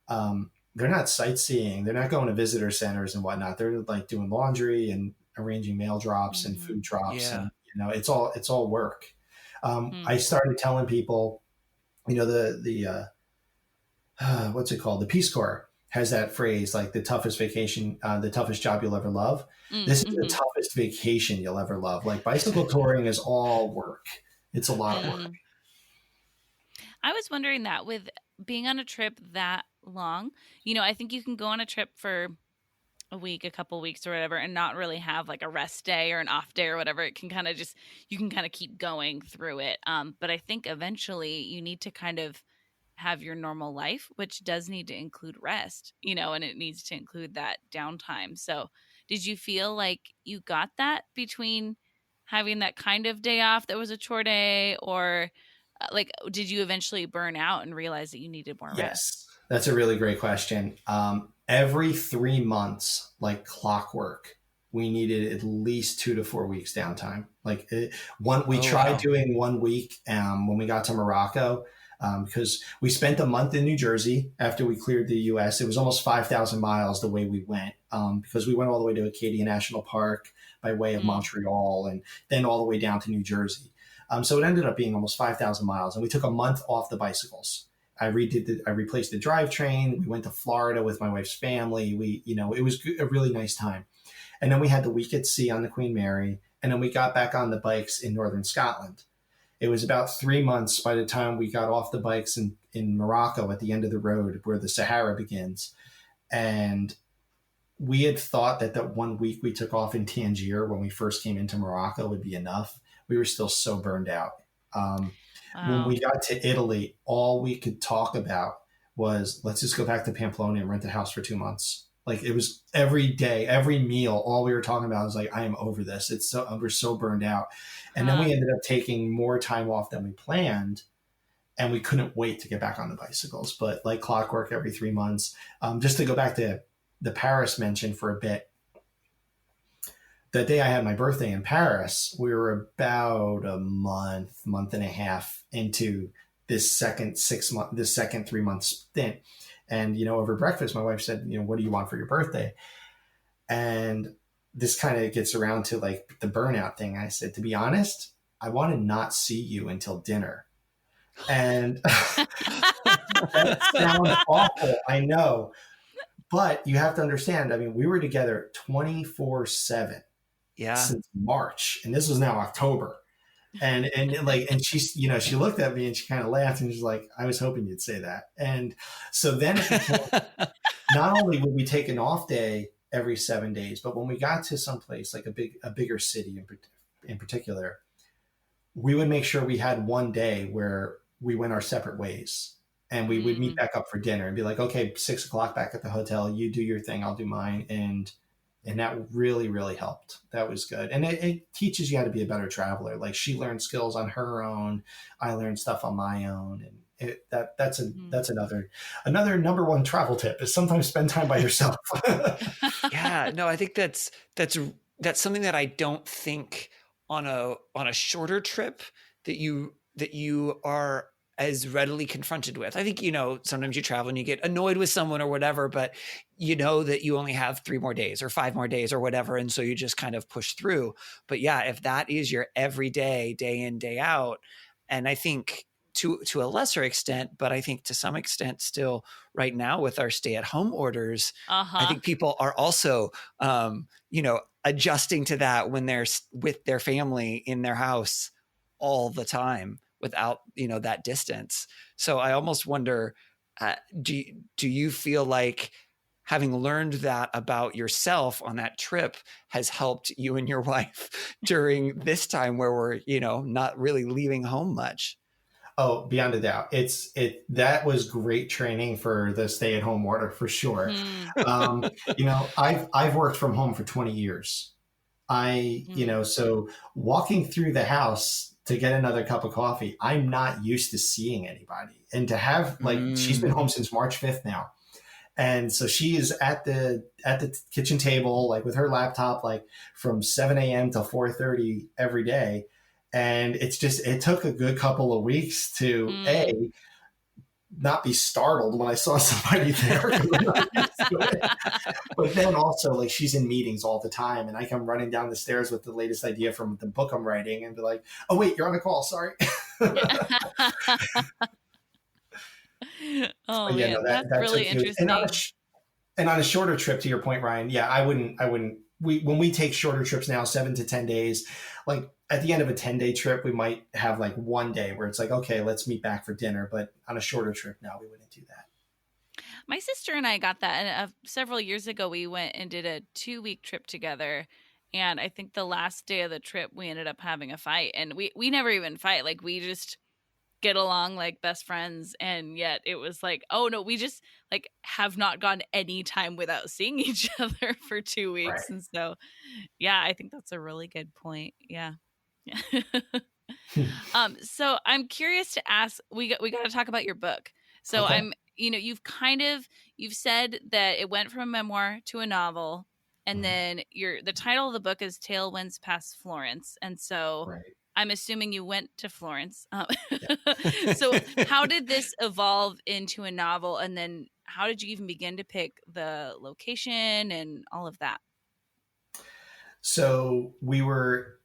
D: They're not sightseeing. They're not going to visitor centers and whatnot. They're like doing laundry and arranging mail drops and food drops. And, you know, it's all work. I started telling people, you know, the what's it called? The Peace Corps has that phrase, like, the toughest vacation, the toughest job you'll ever love. This is the toughest vacation you'll ever love. Like, bicycle touring is all work. It's a lot of work.
C: I was wondering that with being on a trip that long, you know, I think you can go on a trip for a week, a couple weeks or whatever, and not really have like a rest day or an off day or whatever. It can kind of you can kind of keep going through it. But I think eventually you need to kind of have your normal life, which does need to include rest, you know, and it needs to include that downtime. So did you feel like you got that between having that kind of day off that was a chore day, or like, did you eventually burn out and realize that you needed more rest?
D: Yes, that's a really great question. Every 3 months, like clockwork, we needed at least 2 to 4 weeks downtime. Like, we tried doing 1 week when we got to Morocco, because we spent a month in New Jersey after we cleared the U.S. It was almost 5,000 miles the way we went, because we went all the way to Acadia National Park by way of Montreal, and then all the way down to New Jersey. So it ended up being almost 5,000 miles, and we took a month off the bicycles. I replaced the drivetrain. We went to Florida with my wife's family. It was a really nice time. And then we had the week at sea on the Queen Mary, and then we got back on the bikes in northern Scotland. It was about 3 months by the time we got off the bikes in Morocco at the end of the road where the Sahara begins. And we had thought that 1 week we took off in Tangier when we first came into Morocco would be enough. We were still so burned out. When we got to Italy, all we could talk about was, let's just go back to Pamplona and rent a house for 2 months. Like, it was every day, every meal, all we were talking about was like, I am over this. We're so burned out. And then we ended up taking more time off than we planned, and we couldn't wait to get back on the bicycles. But like clockwork, every 3 months. Just to go back to the Paris mention for a bit, the day I had my birthday in Paris, we were about a month and a half into this second 3 month stint. And, over breakfast, my wife said, what do you want for your birthday? And this kind of gets around to like the burnout thing. I said, to be honest, I want to not see you until dinner. And that sounds awful, I know. But you have to understand, I mean, we were together 24/7 since March, and this was now October. And she's, she looked at me and she kind of laughed and she's like, I was hoping you'd say that. And so then it became, not only would we take an off day every 7 days, but when we got to someplace like a bigger city in particular, we would make sure we had one day where we went our separate ways. And we would meet back up for dinner and be like, okay, 6:00 back at the hotel, you do your thing, I'll do mine. And that really, really helped. That was good. And it teaches you how to be a better traveler. Like she learned skills on her own. I learned stuff on my own. And that's another number one travel tip is sometimes spend time by yourself.
B: Yeah, no, I think that's something that I don't think on a shorter trip that you are as readily confronted with. I think, sometimes you travel and you get annoyed with someone or whatever, but you know that you only have 3 more days or 5 more days or whatever. And so you just kind of push through. But yeah, if that is your everyday, day in, day out, and I think to a lesser extent, but I think to some extent still right now with our stay-at-home orders, I think people are also, adjusting to that when they're with their family in their house all the time without, that distance. So I almost wonder, do you feel like having learned that about yourself on that trip has helped you and your wife during this time where we're, not really leaving home much?
D: Oh, beyond a doubt. That was great training for the stay-at-home order for sure. I've worked from home for 20 years. So walking through the house to get another cup of coffee, I'm not used to seeing anybody. And to have she's been home since March 5th now. And so she is at the kitchen table, like with her laptop, like from 7 a.m. to 4:30 every day. And it took a good couple of weeks to not be startled when I saw somebody there. But then also like she's in meetings all the time and I come running down the stairs with the latest idea from the book I'm writing and be like, oh wait, you're on a call. Sorry.
C: Oh yeah, man, that's really interesting.
D: And on a shorter trip, to your point, Ryan, yeah, I wouldn't, when we take shorter trips now, 7 to 10 days, like at the end of a 10-day trip, we might have like one day where it's like, okay, let's meet back for dinner. But on a shorter trip, no, we wouldn't do that.
C: My sister and I got that. And several years ago, we went and did a 2-week trip together. And I think the last day of the trip, we ended up having a fight. And we never even fight. Like we just get along like best friends. And yet it was like, oh no, we just like have not gone any time without seeing each other for 2 weeks. Right. And so, yeah, I think that's a really good point. Yeah. So I'm curious to ask, we got to talk about your book. So okay. You've said that it went from a memoir to a novel, and then the title of the book is Tailwinds Past Florence. And so right. I'm assuming you went to Florence. So how did this evolve into a novel? And then how did you even begin to pick the location and all of that?
D: So we were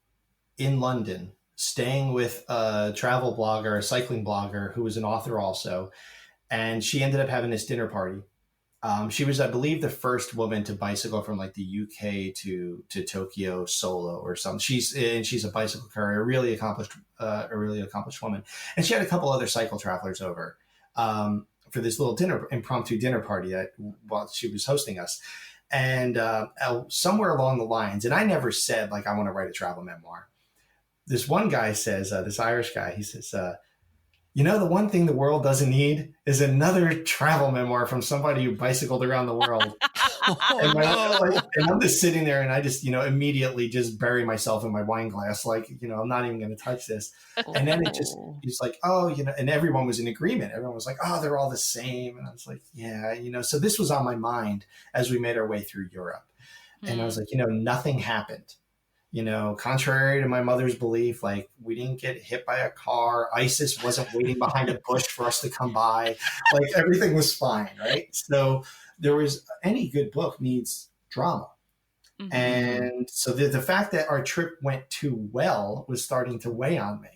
D: in London, staying with a travel blogger, a cycling blogger who was an author also. And she ended up having this dinner party. She was, I believe, the first woman to bicycle from like the UK to Tokyo solo or something. She's a bicycle courier, a really accomplished woman. And she had a couple other cycle travelers over for this little impromptu dinner party while she was hosting us. And somewhere along the lines, and I never said like I want to write a travel memoir. This one guy says, this Irish guy, he says, the one thing the world doesn't need is another travel memoir from somebody who bicycled around the world. And I'm just sitting there and I just, immediately just bury myself in my wine glass. Like, I'm not even going to touch this. And then he's like, and everyone was in agreement. Everyone was like, oh, they're all the same. And I was like, yeah, so this was on my mind as we made our way through Europe. And I was like, nothing happened. You know, contrary to my mother's belief, like we didn't get hit by a car. ISIS wasn't waiting behind a bush for us to come by. Like everything was fine, right? So there was any good book needs drama.
C: Mhm.
D: And so the fact that our trip went too well was starting to weigh on me.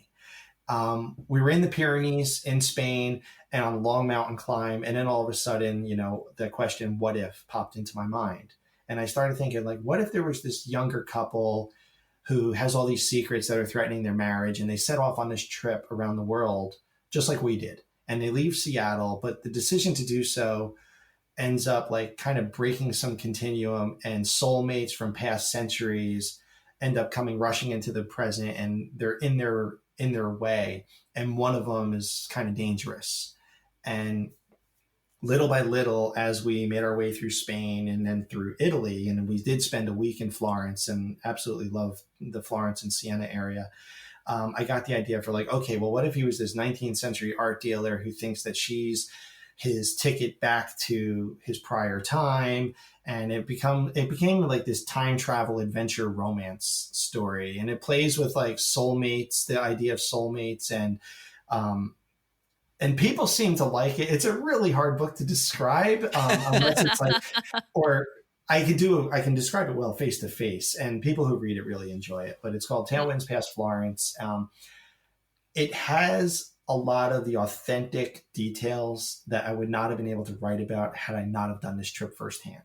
D: We were in the Pyrenees in Spain and on a long mountain climb. And then all of a sudden, you know, the question, what if, popped into my mind. And I started thinking, like, what if there was this younger couple who has all these secrets that are threatening their marriage, and they set off on this trip around the world, just like we did. And they leave Seattle, but the decision to do so ends up like kind of breaking some continuum, and soulmates from past centuries end up coming rushing into the present, and they're in their way, and one of them is kind of dangerous. And little by little, as we made our way through Spain and then through Italy, and we did spend a week in Florence and absolutely loved the Florence and Siena area, I got the idea for like, okay, well, what if he was this 19th century art dealer who thinks that she's his ticket back to his prior time? And it became like this time travel adventure romance story, and it plays with like soulmates, the idea of soulmates, and people seem to like it. It's a really hard book to describe, unless it's like, or I can describe it well face to face, and people who read it really enjoy it. But it's called Tailwinds Past Florence. It has a lot of the authentic details that I would not have been able to write about had I not have done this trip firsthand.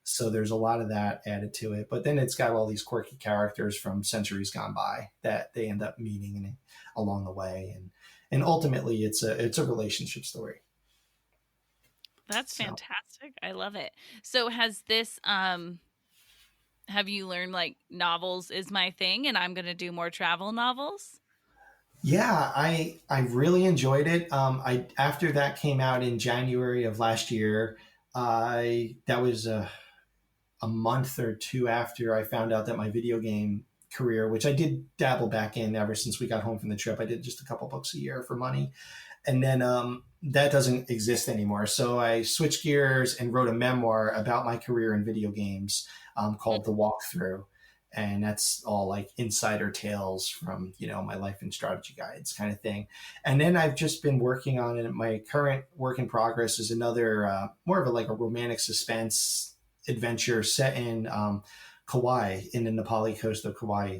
D: So there's a lot of that added to it, but then it's got all these quirky characters from centuries gone by that they end up meeting along the way, and ultimately it's a relationship story.
C: That's fantastic. I love it. So has this have you learned like novels is my thing and I'm going to do more travel novels?
D: Yeah, I really enjoyed it. I after that came out in January of last year, that was a month or two after I found out that my video game career, which I did dabble back in ever since we got home from the trip, I did just a couple books a year for money. And then that doesn't exist anymore. So I switched gears and wrote a memoir about my career in video games called The Walkthrough. And that's all like insider tales from, you know, my life and strategy guides kind of thing. And then I've just been working on it. My current work in progress is another more of a romantic suspense adventure set in Kauai, in the Nepali coast of Kauai.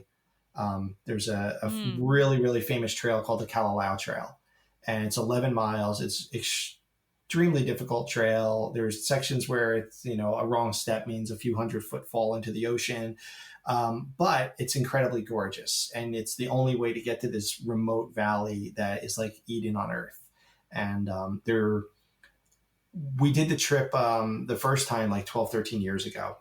D: There's a really, really famous trail called the Kalalau Trail, and it's 11 miles. It's extremely difficult trail. There's sections where it's, you know, a wrong step means a few 100-foot fall into the ocean. But it's incredibly gorgeous, and it's the only way to get to this remote valley that is like Eden on earth. And we did the trip the first time like 12, 13 years ago.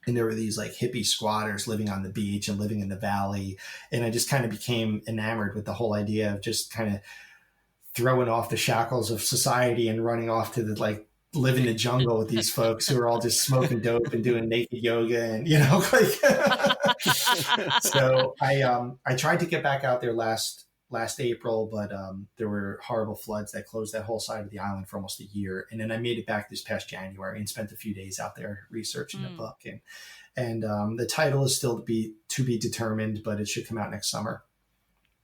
D: And there were these like hippie squatters living on the beach and living in the valley. And I just kind of became enamored with the whole idea of just kind of throwing off the shackles of society and running off to the like live in the jungle with these folks who are all just smoking dope and doing naked yoga, and, you know, like, so I tried to get back out there last April, but there were horrible floods that closed that whole side of the island for almost a year. And then I made it back this past January and spent a few days out there researching the book. And the title is still to be determined, but it should come out next summer.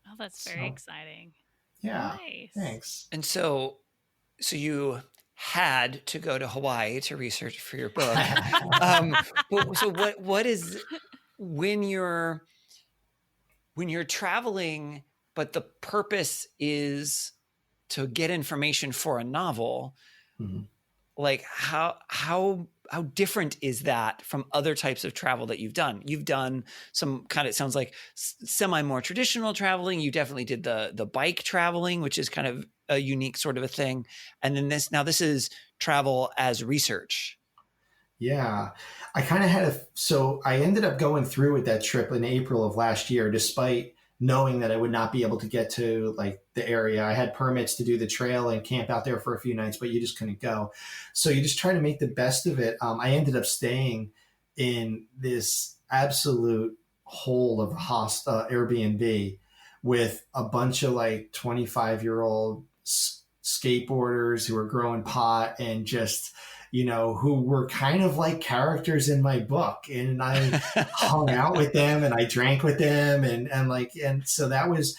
C: Oh, that's very exciting.
D: Yeah.
C: Nice.
D: Thanks.
B: And so you had to go to Hawaii to research for your book. So what is when you're traveling, but the purpose is to get information for a novel, like how different is that from other types of travel that you've done? You've done some kind of, it sounds like semi more traditional traveling. You definitely did the bike traveling, which is kind of a unique sort of a thing. And then this is travel as research. Yeah,
D: I kind of had so I ended up going through with that trip in April of last year, despite knowing that I would not be able to get to like the area. I had permits to do the trail and camp out there for a few nights, but you just couldn't go. So you just try to make the best of it. I ended up staying in this absolute hole of a Airbnb with a bunch of like 25-year-old skateboarders who were growing pot, and just, who were kind of like characters in my book, and I hung out with them and I drank with them, and so that was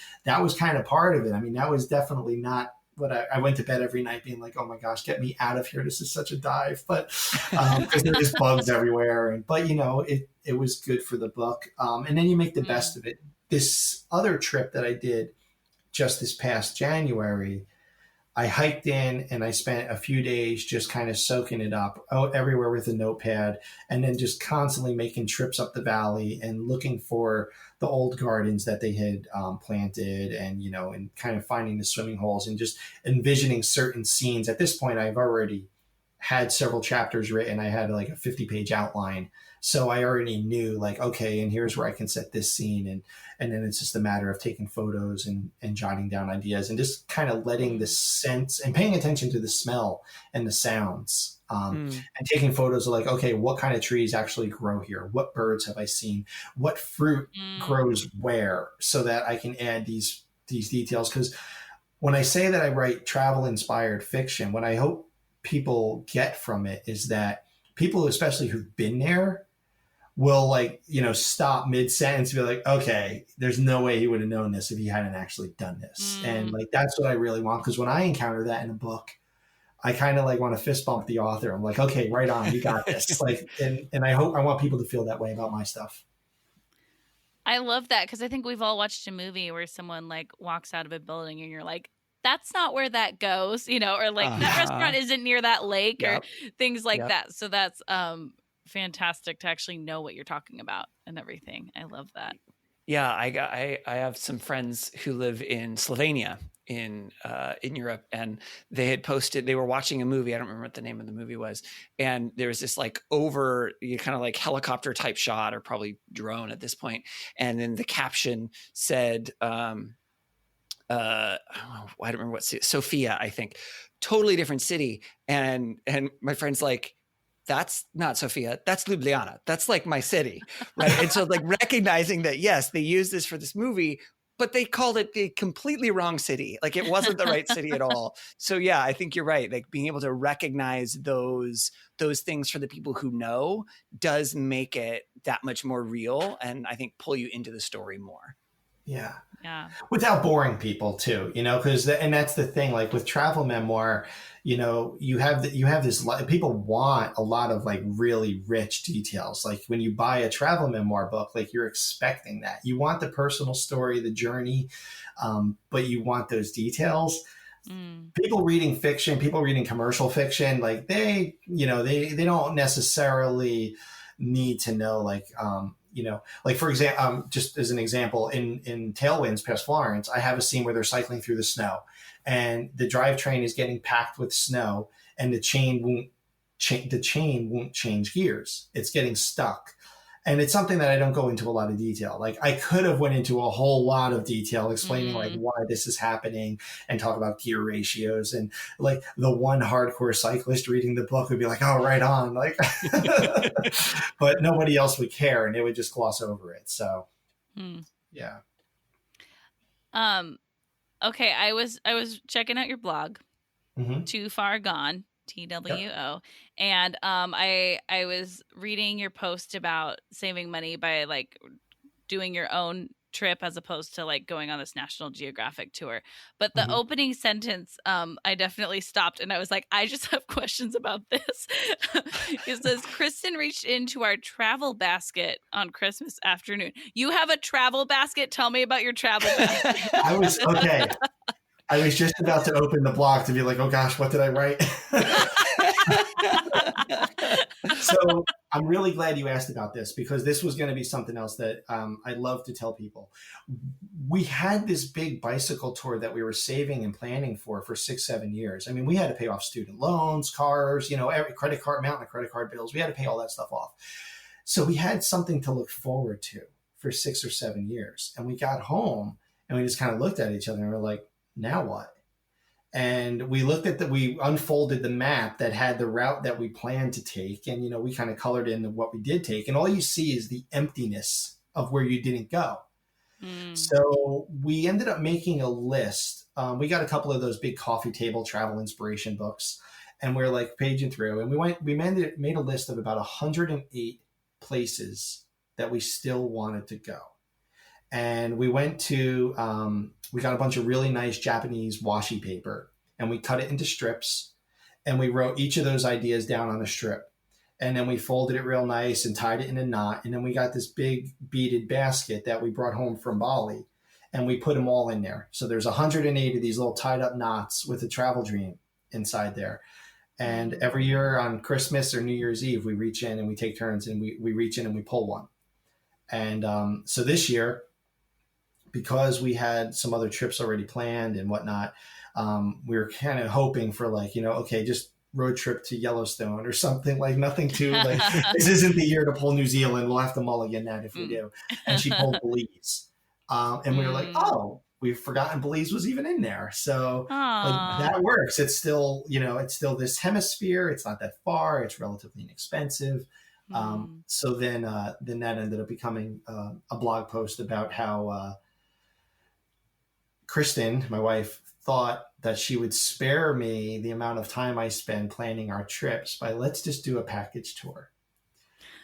D: kind of part of it. I mean, that was definitely not what I went to bed every night being like, oh my gosh, get me out of here. This is such a dive, but because there's bugs everywhere. But it was good for the book. And then you make the best of it. This other trip that I did just this past January, I hiked in and I spent a few days just kind of soaking it up everywhere with a notepad, and then just constantly making trips up the valley and looking for the old gardens that they had planted, and kind of finding the swimming holes and just envisioning certain scenes. At this point, I've already had several chapters written. I had like a 50-page outline. So I already knew like, okay, and here's where I can set this scene. And then it's just a matter of taking photos and jotting down ideas and just kind of letting the sense and paying attention to the smell and the sounds, and taking photos of like, okay, what kind of trees actually grow here? What birds have I seen? What fruit grows where? So that I can add these details. Because when I say that I write travel inspired fiction, what I hope people get from it is that people, especially who've been there, will stop mid-sentence and be like, okay, there's no way he would have known this if he hadn't actually done this. And that's what I really want. Because when I encounter that in a book, I kind of want to fist bump the author. I'm like, okay, right on, you got this. And I want people to feel that way about my stuff.
C: I love that, because I think we've all watched a movie where someone walks out of a building and you're like, that's not where that goes, or that restaurant isn't near that lake, or things like that. So that's fantastic to actually know what you're talking about and everything. I love that.
B: Yeah, I have some friends who live in Slovenia in Europe, and they had posted, they were watching a movie. I don't remember what the name of the movie was. And there was this helicopter type shot, or probably drone at this point. And then the caption said, I don't remember what city, Sofia, I think, totally different city. And my friend's like, that's not Sofia, that's Ljubljana. That's my city. Right. And so recognizing that, yes, they used this for this movie, but they called it the completely wrong city. It wasn't the right city at all. So yeah, I think you're right. Being able to recognize those things for the people who know does make it that much more real, and I think pull you into the story more.
D: Yeah.
C: Yeah.
D: Without boring people too, because and that's the thing, with travel memoir, you have this, people want a lot of really rich details. When you buy a travel memoir book, you're expecting that. You want the personal story, the journey, but you want those details. People reading fiction, people reading commercial fiction, they don't necessarily need to know, for example, just as an example, in Tailwinds Past Florence, I have a scene where they're cycling through the snow, and the drivetrain is getting packed with snow, and the chain won't change gears. It's getting stuck. And it's something that I don't go into a lot of detail. I could have went into a whole lot of detail explaining why this is happening and talk about gear ratios, and the one hardcore cyclist reading the book would be like, oh, right on. But nobody else would care, and they would just gloss over it. So yeah.
C: Okay. I was checking out your blog, Too Far Gone, TWO. Yep. And I was reading your post about saving money by doing your own trip as opposed to going on this National Geographic tour. But the opening sentence, I definitely stopped and I was like, I just have questions about this. It says, Kristen reached into our travel basket on Christmas afternoon. You have a travel basket? Tell me about your travel basket.
D: I was just about to open the blog to be like, oh gosh, what did I write? So I'm really glad you asked about this, because this was going to be something else that I love to tell people. We had this big bicycle tour that we were saving and planning for 6-7 years. I mean, we had to pay off student loans, cars, every credit card, mountain of credit card bills. We had to pay all that stuff off. So we had something to look forward to for 6 or 7 years. And we got home and we just kind of looked at each other and we're like, now what? And we we unfolded the map that had the route that we planned to take. And, we kind of colored in what we did take. And all you see is the emptiness of where you didn't go. So we ended up making a list. We got a couple of those big coffee table travel inspiration books. and we're like paging through, and we made a list of about 108 places that we still wanted to go. And we went to, we got a bunch of really nice Japanese washi paper, and we cut it into strips, and we wrote each of those ideas down on a strip. And then we folded it real nice and tied it in a knot. And then we got this big beaded basket that we brought home from Bali, and we put them all in there. So there's 108 of these little tied up knots with a travel dream inside there. And every year on Christmas or New Year's Eve, we reach in and we take turns, and we reach in and we pull one. And so this year, because we had some other trips already planned and whatnot, we were kind of hoping for like, okay, just road trip to Yellowstone or something, like nothing too like, this isn't the year to pull New Zealand. We'll have to mulligan that if we do. And she pulled Belize. And we were like, oh, we've forgotten Belize was even in there. So like, that works. It's still, it's still this hemisphere. It's not that far. It's relatively inexpensive. So then that ended up becoming a blog post about how Kristen, my wife, thought that she would spare me the amount of time I spend planning our trips by let's just do a package tour.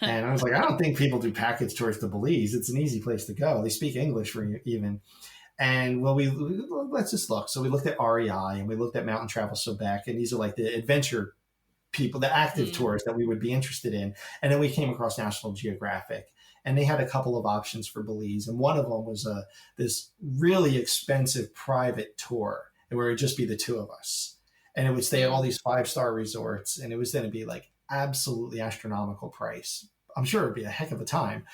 D: And I was like, I don't think people do package tours to Belize. It's an easy place to go. They speak English for you even. And well, let's just look. So we looked at REI and we looked at Mountain Travel So Back, and these are like the adventure people, the active tours that we would be interested in. And then we came across National Geographic, and they had a couple of options for Belize. And one of them was this really expensive private tour where it would just be the two of us. And it would stay at all these 5-star resorts. And it was going to be like absolutely astronomical price. I'm sure it'd be a heck of a time.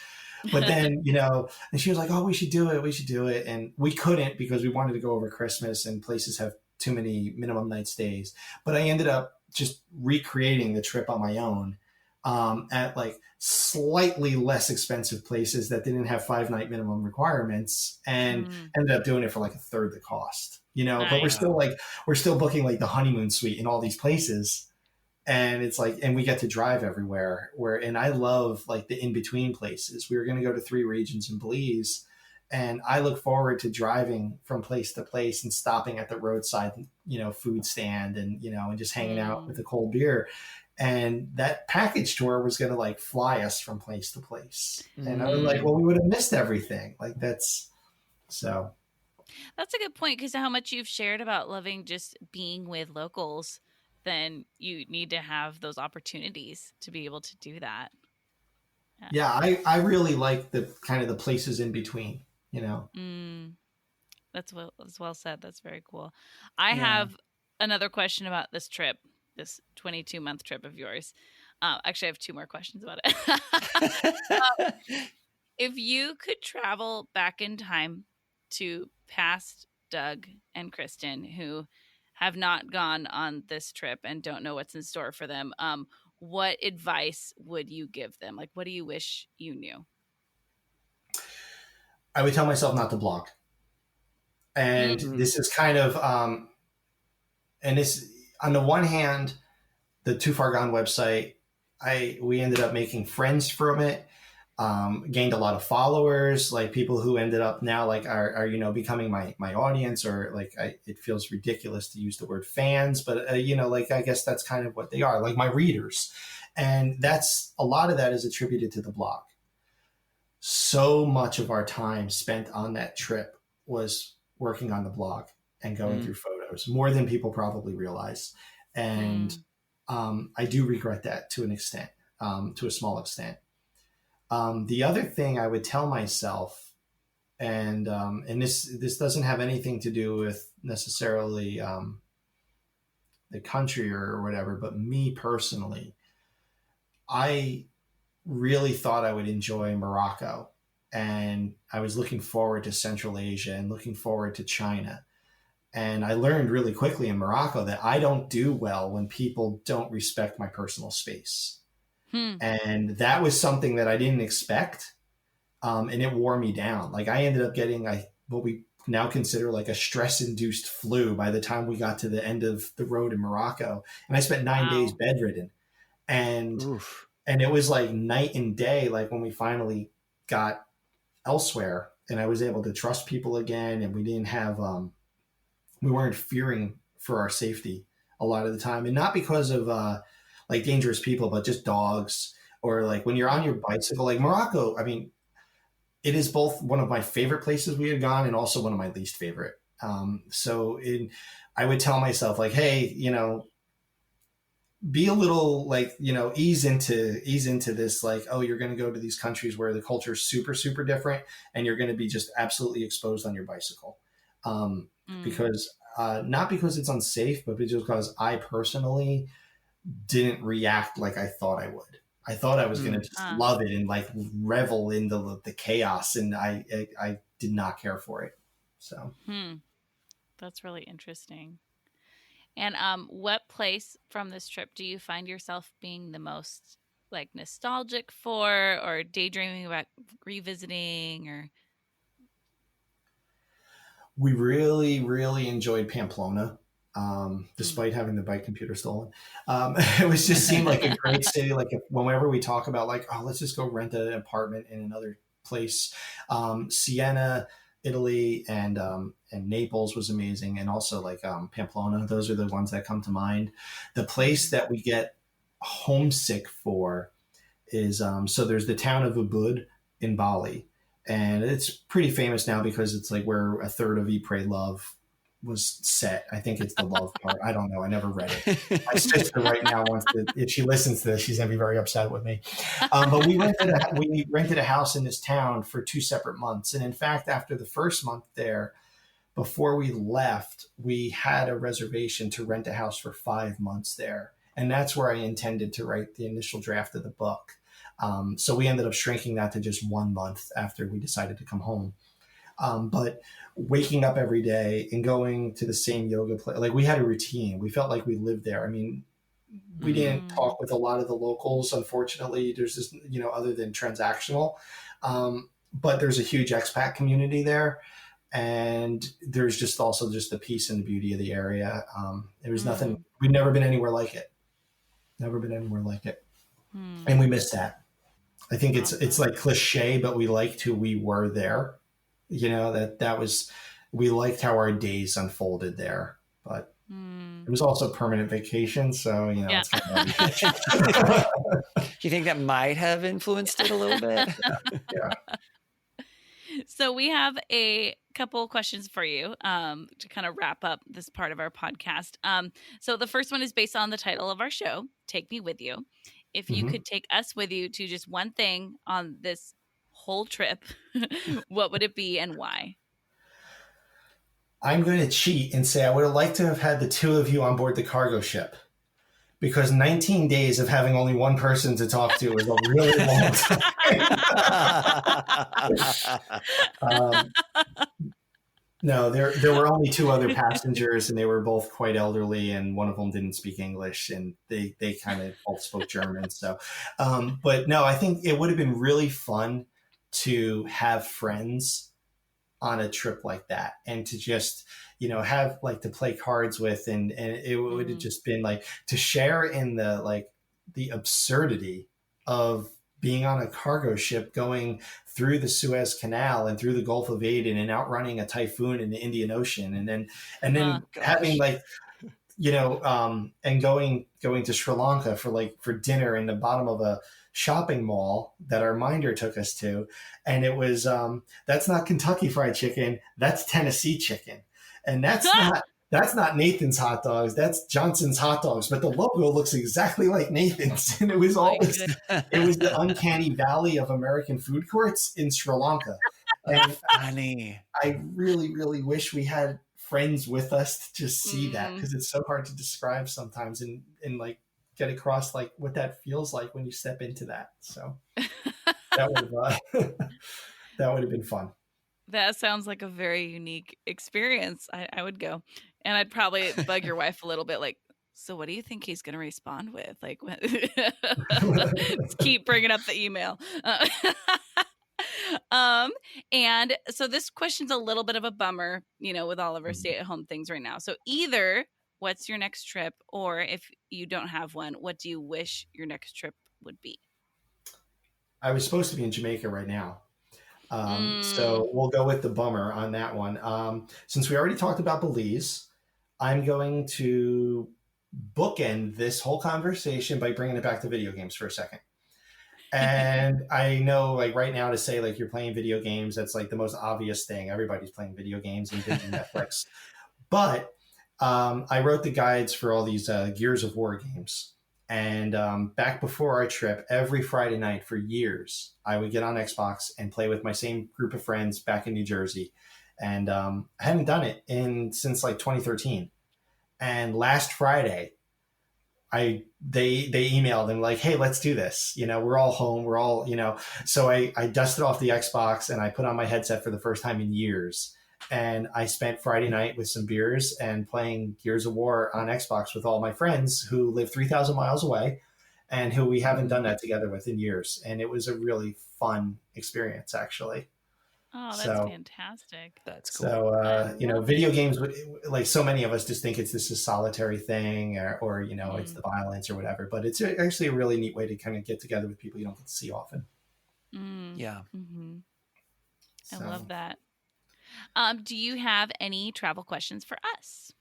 D: But then, and she was like, oh, we should do it. We should do it. And we couldn't because we wanted to go over Christmas and places have too many minimum night stays. But I ended up just recreating the trip on my own at like slightly less expensive places that didn't have 5-night minimum requirements, and ended up doing it for like a third the cost, but we're still booking like the honeymoon suite in all these places. And it's like, and we get to drive everywhere and I love like the in-between places. We were going to go to 3 regions in Belize, and I look forward to driving from place to place and stopping at the roadside, food stand and, and just hanging out with a cold beer. And that package tour was going to like fly us from place to place. And I was like, well, we would have missed everything. Like that's a
C: good point, because how much you've shared about loving just being with locals, then you need to have those opportunities to be able to do that.
D: Yeah, I really like the kind of the places in between,
C: That's well said. That's very cool. I have another question about this trip, this 22-month trip of yours. Actually, I have 2 more questions about it. If you could travel back in time to past Doug and Kristen, who have not gone on this trip and don't know what's in store for them, what advice would you give them? Like, what do you wish you knew?
D: I would tell myself not to blog. And this is kind of, and this, on the one hand, the Too Far Gone website, we ended up making friends from it, gained a lot of followers, like people who ended up now like are becoming my audience, or like it feels ridiculous to use the word fans, but like I guess that's kind of what they are, like my readers. And that's a lot of that is attributed to the blog. So much of our time spent on that trip was working on the blog and going through photos, more than people probably realize. And I do regret that to an extent, to a small extent. The other thing I would tell myself, and this doesn't have anything to do with necessarily the country or whatever, but me personally, I really thought I would enjoy Morocco, and I was looking forward to Central Asia and looking forward to China. And I learned really quickly in Morocco that I don't do well when people don't respect my personal space. And that was something that I didn't expect. And it wore me down. Like I ended up getting what we now consider like a stress-induced flu by the time we got to the end of the road in Morocco. And I spent 9 days bedridden. And it was like night and day, like when we finally got elsewhere and I was able to trust people again, and we didn't have, we weren't fearing for our safety a lot of the time, and not because of like dangerous people, but just dogs, or like when you're on your bicycle, like Morocco. I mean, it is both one of my favorite places we had gone and also one of my least favorite. I would tell myself like, hey, be a little like, ease into this, like, oh, you're going to go to these countries where the culture is super, super different, and you're going to be just absolutely exposed on your bicycle. Because not because it's unsafe, but because I personally didn't react like I thought I would. I thought I was going to just love it and like revel in the chaos, and I did not care for it. So
C: that's really interesting. And what place from this trip do you find yourself being the most like nostalgic for, or daydreaming about revisiting? Or
D: we really, really enjoyed Pamplona. Despite having the bike computer stolen, it was just seemed like a great city. Like whenever we talk about like, oh, let's just go rent an apartment in another place, Siena, Italy, and Naples was amazing, and also like Pamplona. Those are the ones that come to mind. The place that we get homesick for is so there's the town of Ubud in Bali, and it's pretty famous now because it's like where a third of Eat, Pray, Love was set. I think it's the love part. I don't know. I never read it. My sister right now wants to, if she listens to this, she's going to be very upset with me. But we rented a house in this town for 2 separate months. And in fact, after the first month there, before we left, we had a reservation to rent a house for 5 months there. And that's where I intended to write the initial draft of the book. So we ended up shrinking that to just 1 month after we decided to come home. But waking up every day and going to the same yoga place, like we had a routine. We felt like we lived there. I mean, we didn't talk with a lot of the locals, unfortunately. There's this, other than transactional, but there's a huge expat community there. And there's just also just the peace and the beauty of the area. There was nothing, we've never been anywhere like it. Never been anywhere like it. And we miss that. I think it's like cliche, but we liked who we were there. That was, we liked how our days unfolded there, but it was also permanent vacation. So, it's kind of
B: you think that might have influenced it a little bit?
D: Yeah.
C: So we have a couple questions for you to kind of wrap up this part of our podcast. So the first one is based on the title of our show, Take Me With You. If you could take us with you to just one thing on this whole trip, what would it be and why?
D: I'm going to cheat and say I would have liked to have had the two of you on board the cargo ship, because 19 days of having only one person to talk to is a really long time. No, there were only 2 other passengers, and they were both quite elderly, and one of them didn't speak English, and they kind of both spoke German. So, but no, I think it would have been really fun to have friends on a trip like that, and to just, have like to play cards with, and it would have just been like to share in the absurdity of being on a cargo ship going through the Suez Canal and through the Gulf of Aden and outrunning a typhoon in the Indian Ocean, and then having and going to Sri Lanka for dinner in the bottom of a shopping mall that our minder took us to. And it was, that's not Kentucky Fried Chicken, that's Tennessee chicken. And that's not Nathan's hot dogs, that's Johnson's hot dogs, but the logo looks exactly like Nathan's. And it was it was the uncanny valley of American food courts in Sri Lanka. And
B: funny.
D: I really, really wish we had friends with us to just see that, because it's so hard to describe sometimes and like get across like what that feels like when you step into that. So that would have been fun.
C: That sounds like a very unique experience. I would go, and I'd probably bug your wife a little bit, like, so what do you think he's going to respond with? Like, just keep bringing up the email. And so this question's a little bit of a bummer, with all of our stay-at-home things right now. So either what's your next trip, or if you don't have one, what do you wish your next trip would be?
D: I was supposed to be in Jamaica right now. So we'll go with the bummer on that one. Since we already talked about Belize, I'm going to bookend this whole conversation by bringing it back to video games for a second. And I know, like, right now to say, like, you're playing video games, that's like the most obvious thing. Everybody's playing video games and binging Netflix. But I wrote the guides for all these Gears of War games. And back before our trip, every Friday night for years, I would get on Xbox and play with my same group of friends back in New Jersey. And I hadn't done it since like 2013. And last Friday, they emailed and like, hey, let's do this. We're all home. We're all, so I dusted off the Xbox and I put on my headset for the first time in years. And I spent Friday night with some beers and playing Gears of War on Xbox with all my friends who live 3,000 miles away and who we haven't done that together with in years. And it was a really fun experience, actually.
C: Oh, that's fantastic.
B: That's cool.
D: So, video games, like so many of us just think it's this a solitary thing or it's the violence or whatever, but it's actually a really neat way to kind of get together with people you don't get to see often.
B: Yeah.
C: Mm-hmm. I love that. Do you have any travel questions for us?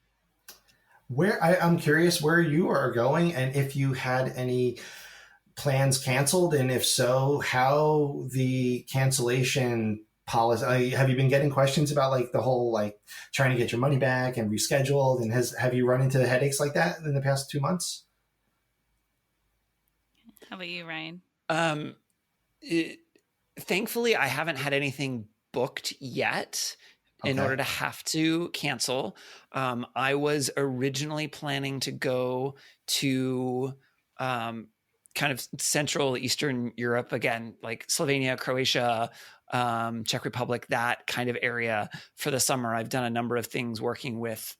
D: I'm curious where you are going and if you had any plans canceled, and if so, how the cancellation policy. Have you been getting questions about like the whole like trying to get your money back and rescheduled? And have you run into headaches like that in the past 2 months?
C: How about you, Ryan?
B: Thankfully, I haven't had anything booked yet in order to have to cancel. I was originally planning to go to kind of Central Eastern Europe again, like Slovenia, Croatia, Czech Republic, that kind of area for the summer. I've done a number of things working with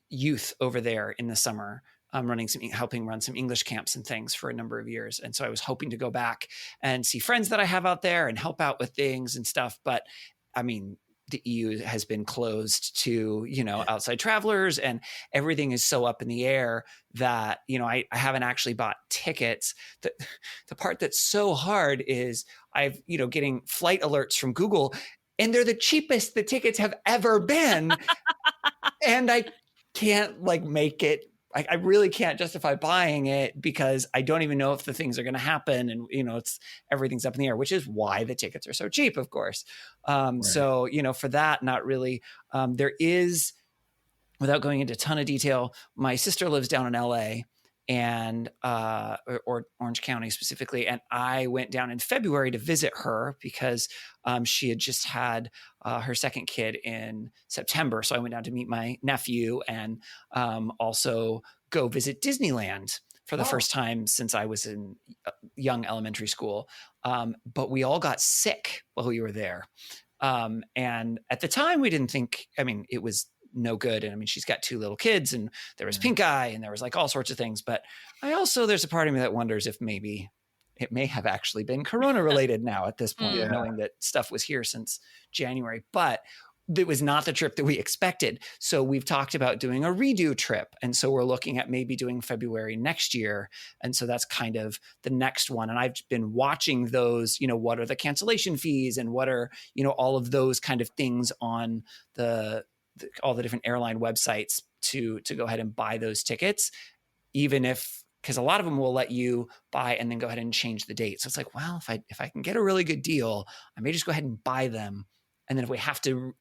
B: youth over there in the summer. I'm helping run some English camps and things for a number of years. And so I was hoping to go back and see friends that I have out there and help out with things and stuff. But I mean, the EU has been closed to, outside travelers, and everything is so up in the air that, I haven't actually bought tickets. The part that's so hard is I've, getting flight alerts from Google, and they're the cheapest the tickets have ever been. And I can't make it. I really can't justify buying it because I don't even know if the things are going to happen. And, everything's up in the air, which is why the tickets are so cheap, of course. Right. So, for that, not really. There is, without going into a ton of detail, my sister lives down in LA and or Orange County specifically. And I went down in February to visit her because she had just had her second kid in September. So I went down to meet my nephew and also go visit Disneyland for the first time since I was in young elementary school. But we all got sick while we were there. And at the time we didn't think, it was no good. And she's got 2 little kids and there was pink eye and there was all sorts of things. But there's a part of me that wonders if maybe it may have actually been Corona related now at this point, knowing that stuff was here since January, but it was not the trip that we expected. So we've talked about doing a redo trip. And so we're looking at maybe doing February next year. And so that's kind of the next one. And I've been watching those, what are the cancellation fees and what are, all of those kind of things on all the different airline websites to go ahead and buy those tickets, because a lot of them will let you buy and then go ahead and change the date. So it's like, well, if I can get a really good deal, I may just go ahead and buy them. And then if we have to,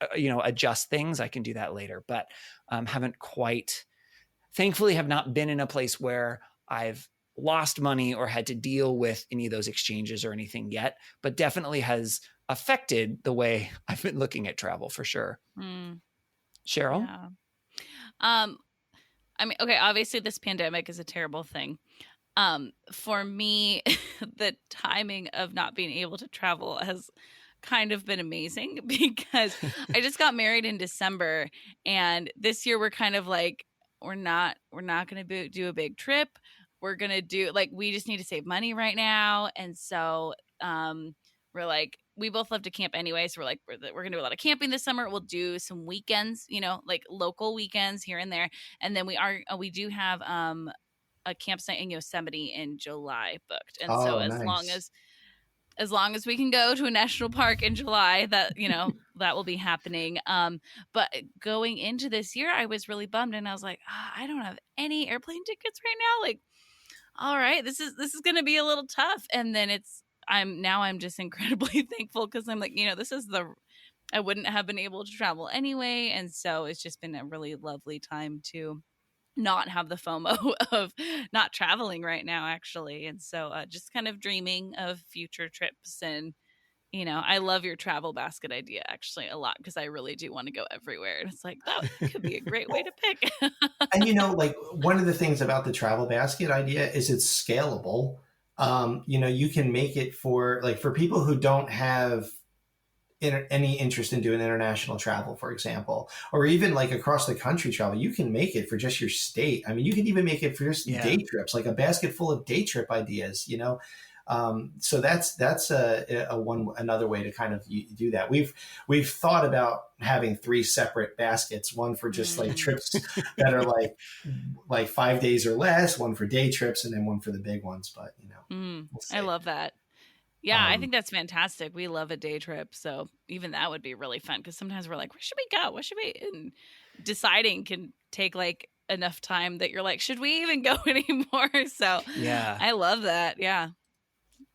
B: adjust things, I can do that later. But thankfully have not been in a place where I've lost money or had to deal with any of those exchanges or anything yet, but definitely has affected the way I've been looking at travel for sure. Cheryl?
C: Yeah. Okay, obviously this pandemic is a terrible thing. For me, the timing of not being able to travel has kind of been amazing because I just got married in December, and this year we're kind of like, we're not going to do a big trip. We're going to do we just need to save money right now. And so, we're like, we both love to camp anyway. So we're like, we're going to do a lot of camping this summer. We'll do some weekends, local weekends here and there. And then we do have a campsite in Yosemite in July booked. And so as long as we can go to a national park in July, that, that will be happening. But going into this year, I was really bummed, and I was like, I don't have any airplane tickets right now. Like, all right, this is going to be a little tough. And then I'm just incredibly thankful because I'm like, this is I wouldn't have been able to travel anyway, and so it's just been a really lovely time to not have the FOMO of not traveling right now, actually. And so just kind of dreaming of future trips. And I love your travel basket idea actually a lot because I really do want to go everywhere. And it's like, that could be a great way to pick.
D: And like one of the things about the travel basket idea is it's scalable. You can make it for people who don't have any interest in doing international travel, for example, or even like across the country travel. You can make it for just your state. I mean, you can even make it for just day trips, like a basket full of day trip ideas, so that's another way to kind of do that. We've thought about having 3 separate baskets, one for just like trips that are like 5 days or less, one for day trips, and then one for the big ones. But we'll see.
C: I love that. Yeah, I think that's fantastic. We love a day trip. So even that would be really fun because sometimes we're like, where should we go? What should we? And deciding can take like enough time that you're like, should we even go anymore? So
B: Yeah,
C: I love that. Yeah.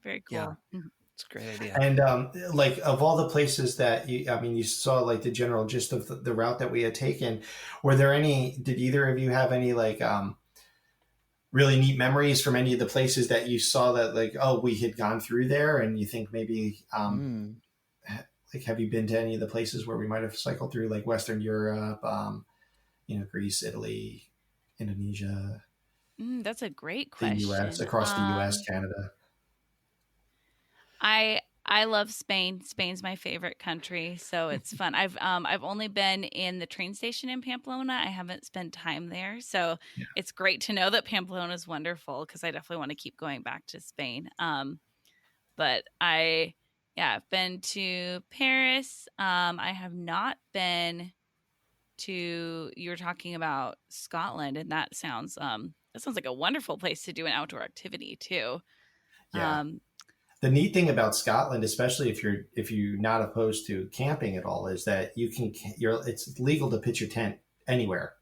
C: Very cool.
B: Yeah. It's a great idea.
D: And like of all the places that you saw like the general gist of the route that we had taken, did either of you have any like really neat memories from any of the places that you saw that like, oh, we had gone through there, and you think maybe like, have you been to any of the places where we might have cycled through, like Western Europe, Greece, Italy, Indonesia?
C: That's a great question.
D: The U.S., across the U.S., Canada.
C: I love Spain. Spain's my favorite country, so it's fun. I've only been in the train station in Pamplona. I haven't spent time there, so it's great to know that Pamplona is wonderful because I definitely want to keep going back to Spain. But I've been to Paris. I have not been to. You were talking about Scotland, and that sounds like a wonderful place to do an outdoor activity too.
D: Yeah. The neat thing about Scotland, especially if you're not opposed to camping at all, is that it's legal to pitch your tent anywhere.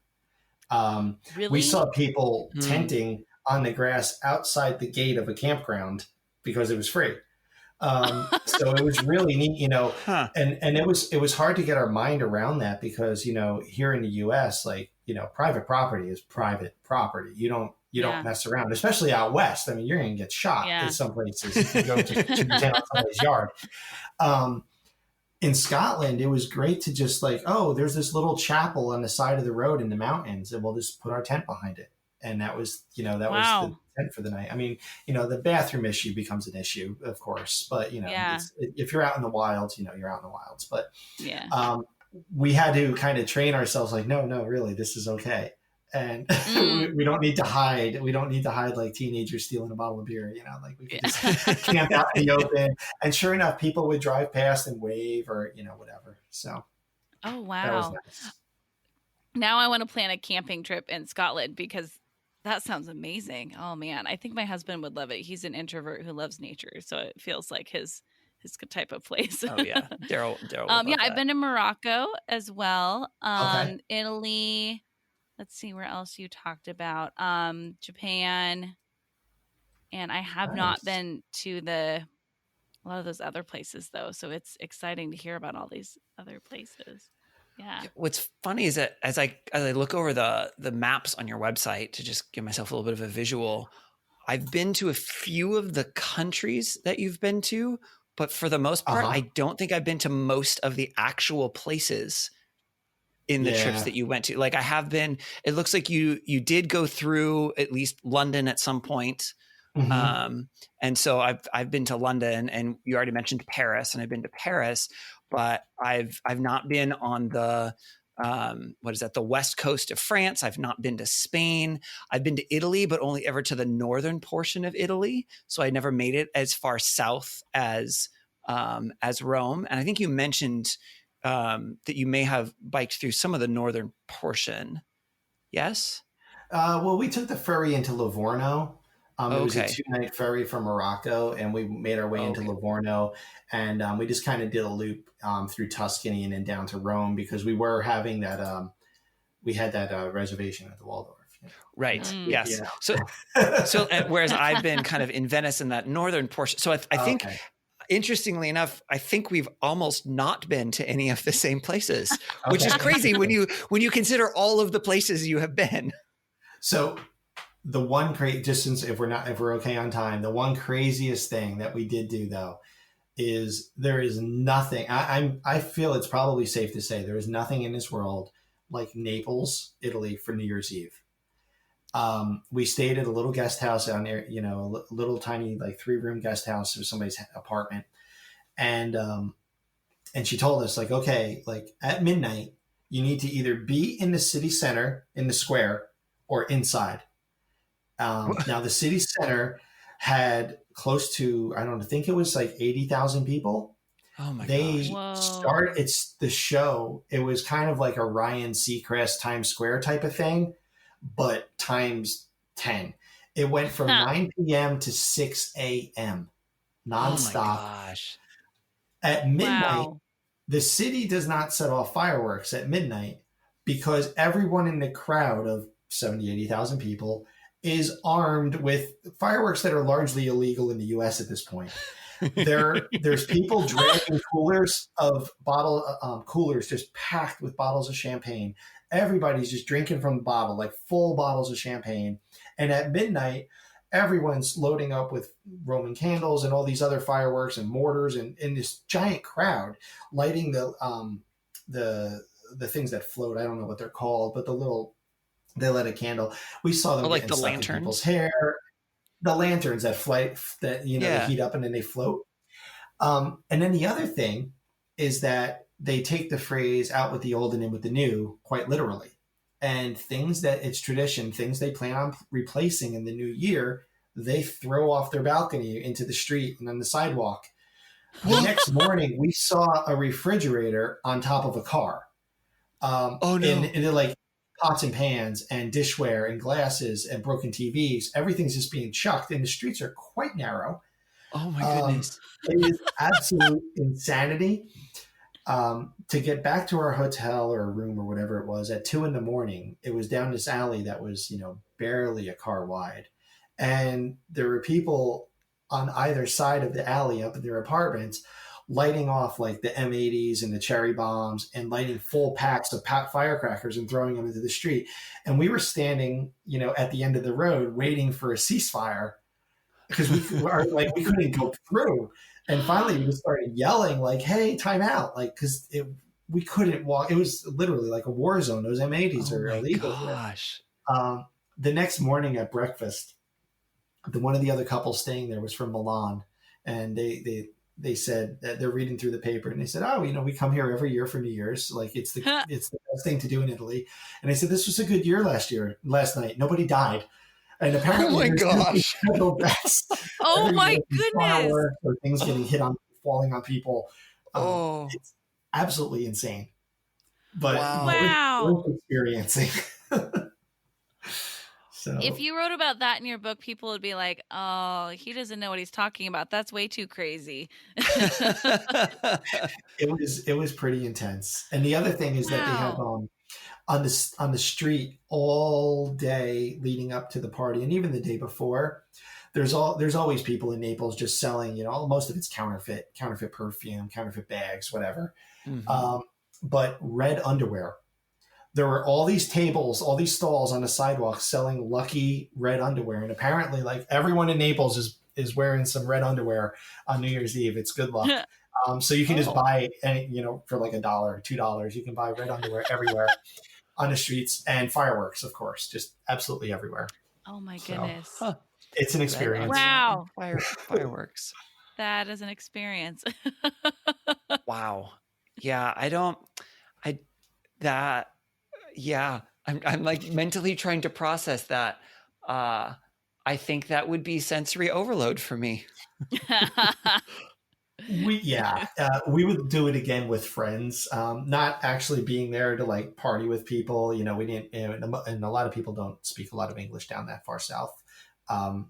C: Really?
D: We saw people tenting on the grass outside the gate of a campground because it was free. So it was really neat, and it was hard to get our mind around that because, here in the US, like, private property is private property. You don't mess around, especially out west. I mean, you're going to get shot in some places if you go to shoot down somebody's yard. In Scotland, it was great to just like, oh, there's this little chapel on the side of the road in the mountains, and we'll just put our tent behind it. And that was, was the tent for the night. I mean, the bathroom issue becomes an issue, of course, but if you're out in the wilds, you're out in the wilds. But we had to kind of train ourselves, like, no, really, this is okay. And we don't need to hide. We don't need to hide like teenagers stealing a bottle of beer, like we could just camp out in the open. And sure enough, people would drive past and wave or, whatever. So.
C: Oh, wow.
D: That was nice.
C: Now I want to plan a camping trip in Scotland because that sounds amazing. Oh man. I think my husband would love it. He's an introvert who loves nature. So it feels like his type of place.
B: Oh yeah. Daryl.
C: I've been to Morocco as well.
D: Okay.
C: Italy. Let's see where else you talked about. Japan. And I have not been to a lot of those other places though. So it's exciting to hear about all these other places. Yeah.
B: What's funny is that as I look over the maps on your website to just give myself a little bit of a visual, I've been to a few of the countries that you've been to, but for the most part, I don't think I've been to most of the actual places in the trips that you went to. Like I have been, it looks like you did go through at least London at some point. Mm-hmm. And so I've been to London, and you already mentioned Paris, and I've been to Paris, but I've not been on the the west coast of France. I've not been to Spain. I've been to Italy, but only ever to the northern portion of Italy. So I never made it as far south as Rome. And I think you mentioned that you may have biked through some of the northern portion. Yes.
D: Well, we took the ferry into Livorno. It was a
B: Okay.
D: 2-night ferry from Morocco, and we made our way into
B: Okay.
D: Livorno, and we just kind of did a loop through Tuscany and then down to Rome because we were having that. We had that reservation at the Waldorf.
B: Right.
C: Mm.
B: Yes.
D: You
B: So whereas I've been kind of in Venice in that northern portion. So I think,
D: Okay.
B: interestingly enough, I think we've almost not been to any of the same places, which is
D: Okay.
B: crazy when you consider all of the places you have been.
D: So the one just since if we're okay on time, the one craziest thing that we did do though is there is nothing. I feel it's probably safe to say there is nothing in this world like Naples, Italy for New Year's Eve. We stayed at a little guest house down there, a little tiny like 3-room guest house or somebody's apartment, and she told us like, okay, like at midnight you need to either be in the city center in the square or inside. Now the city center had close to, I don't know, I think it was like 80,000 people.
B: Oh my
D: They
B: gosh.
D: it's the show. It was kind of like a Ryan Seacrest Times Square type of thing, but times 10. It went from 9 p.m. to 6 a.m. nonstop.
B: Oh my gosh.
D: At midnight,
C: Wow.
D: the city does not set off fireworks at midnight because everyone in the crowd of 70, 80,000 people is armed with fireworks that are largely illegal in the U.S. at this point. There's people dragging coolers just packed with bottles of champagne. Everybody's just drinking from the bottle, like full bottles of champagne. And at midnight, everyone's loading up with Roman candles and all these other fireworks and mortars, and in this giant crowd lighting the things that float. I don't know what they're called, but they lit a candle. We saw them
B: like
D: getting
B: the
D: stuck in
B: lanterns?
D: people's hair. The lanterns that they heat up and then they float. And then the other thing is that they take the phrase "out with the old and in with the new" quite literally. And things that it's tradition, things they plan on replacing in the new year, they throw off their balcony into the street and on the sidewalk. The next morning, we saw a refrigerator on top of a car.
B: Oh no.
D: And they're like pots and pans and dishware and glasses and broken TVs. Everything's just being chucked, and the streets are quite narrow.
B: Oh my goodness.
D: It is absolute insanity. To get back to our hotel or room or whatever it was at 2 a.m, it was down this alley that was, barely a car wide. And there were people on either side of the alley up in their apartments lighting off like the M80s and the cherry bombs and lighting full packs of firecrackers and throwing them into the street. And we were standing, at the end of the road waiting for a ceasefire because we couldn't go through. And finally we just started yelling like, hey, time out. Like, cause we couldn't walk. It was literally like a war zone. Those M80s are illegal.
B: Gosh.
D: The next morning at breakfast, one of the other couples staying there was from Milan, and they said that they're reading through the paper and they said, oh, we come here every year for New Year's. Like it's the best thing to do in Italy. And they said, this was a good year last night. Nobody died. And apparently,
B: Oh my gosh.
C: Oh my goodness.
D: Or things getting falling on people. It's absolutely insane. But
C: wow.
D: worth experiencing. So
C: if you wrote about that in your book, people would be like, oh, he doesn't know what he's talking about. That's way too crazy.
D: it was pretty intense. And the other thing is that they have on the street all day leading up to the party, and even the day before, there's always people in Naples just selling, most of it's counterfeit perfume, counterfeit bags, whatever.
B: Mm-hmm.
D: But red underwear. There were all these tables, all these stalls on the sidewalk selling Lucky red underwear. And apparently like everyone in Naples is wearing some red underwear on New Year's Eve. It's good luck. So you can just buy any, for like $1 or $2, you can buy red underwear everywhere on the streets, and fireworks, of course, just absolutely everywhere.
C: Oh my goodness.
B: Huh.
D: It's an experience.
C: Wow.
B: Fireworks.
C: That is an experience.
B: Wow. Yeah. I'm like mentally trying to process that. I think that would be sensory overload for me.
D: We would do it again with friends, not actually being there to like party with people. We didn't, and a lot of people don't speak a lot of English down that far south.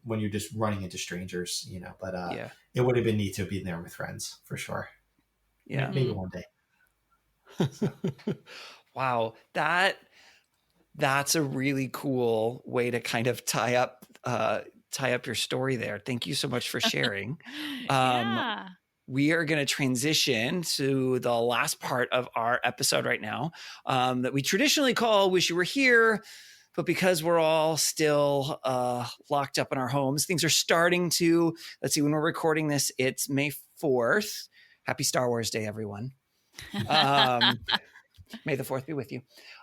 D: when you're just running into strangers, you know, but
B: Yeah.
D: it would have been neat to be there with friends for sure.
B: Yeah.
D: Maybe one day. So.
B: Wow. That's a really cool way to kind of tie up your story there. Thank you so much for sharing.
C: Yeah.
B: We are going to transition to the last part of our episode right now, that we traditionally call Wish You Were Here. But because we're all still locked up in our homes, things are starting to, let's see, when we're recording this, it's May 4th. Happy Star Wars Day, everyone. May the 4th be with you.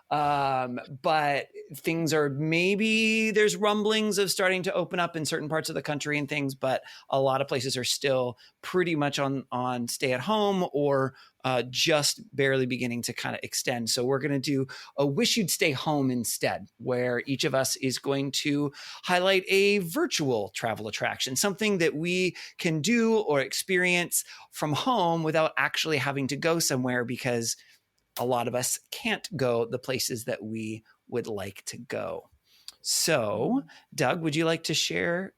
B: But things are, maybe there's rumblings of starting to open up in certain parts of the country and things, but a lot of places are still pretty much on stay at home or just barely beginning to kind of extend. So we're going to do a Wish You'd Stay Home instead, where each of us is going to highlight a virtual travel attraction, something that we can do or experience from home without actually having to go somewhere, because a lot of us can't go the places that we would like to go. So, Doug, would you like to share?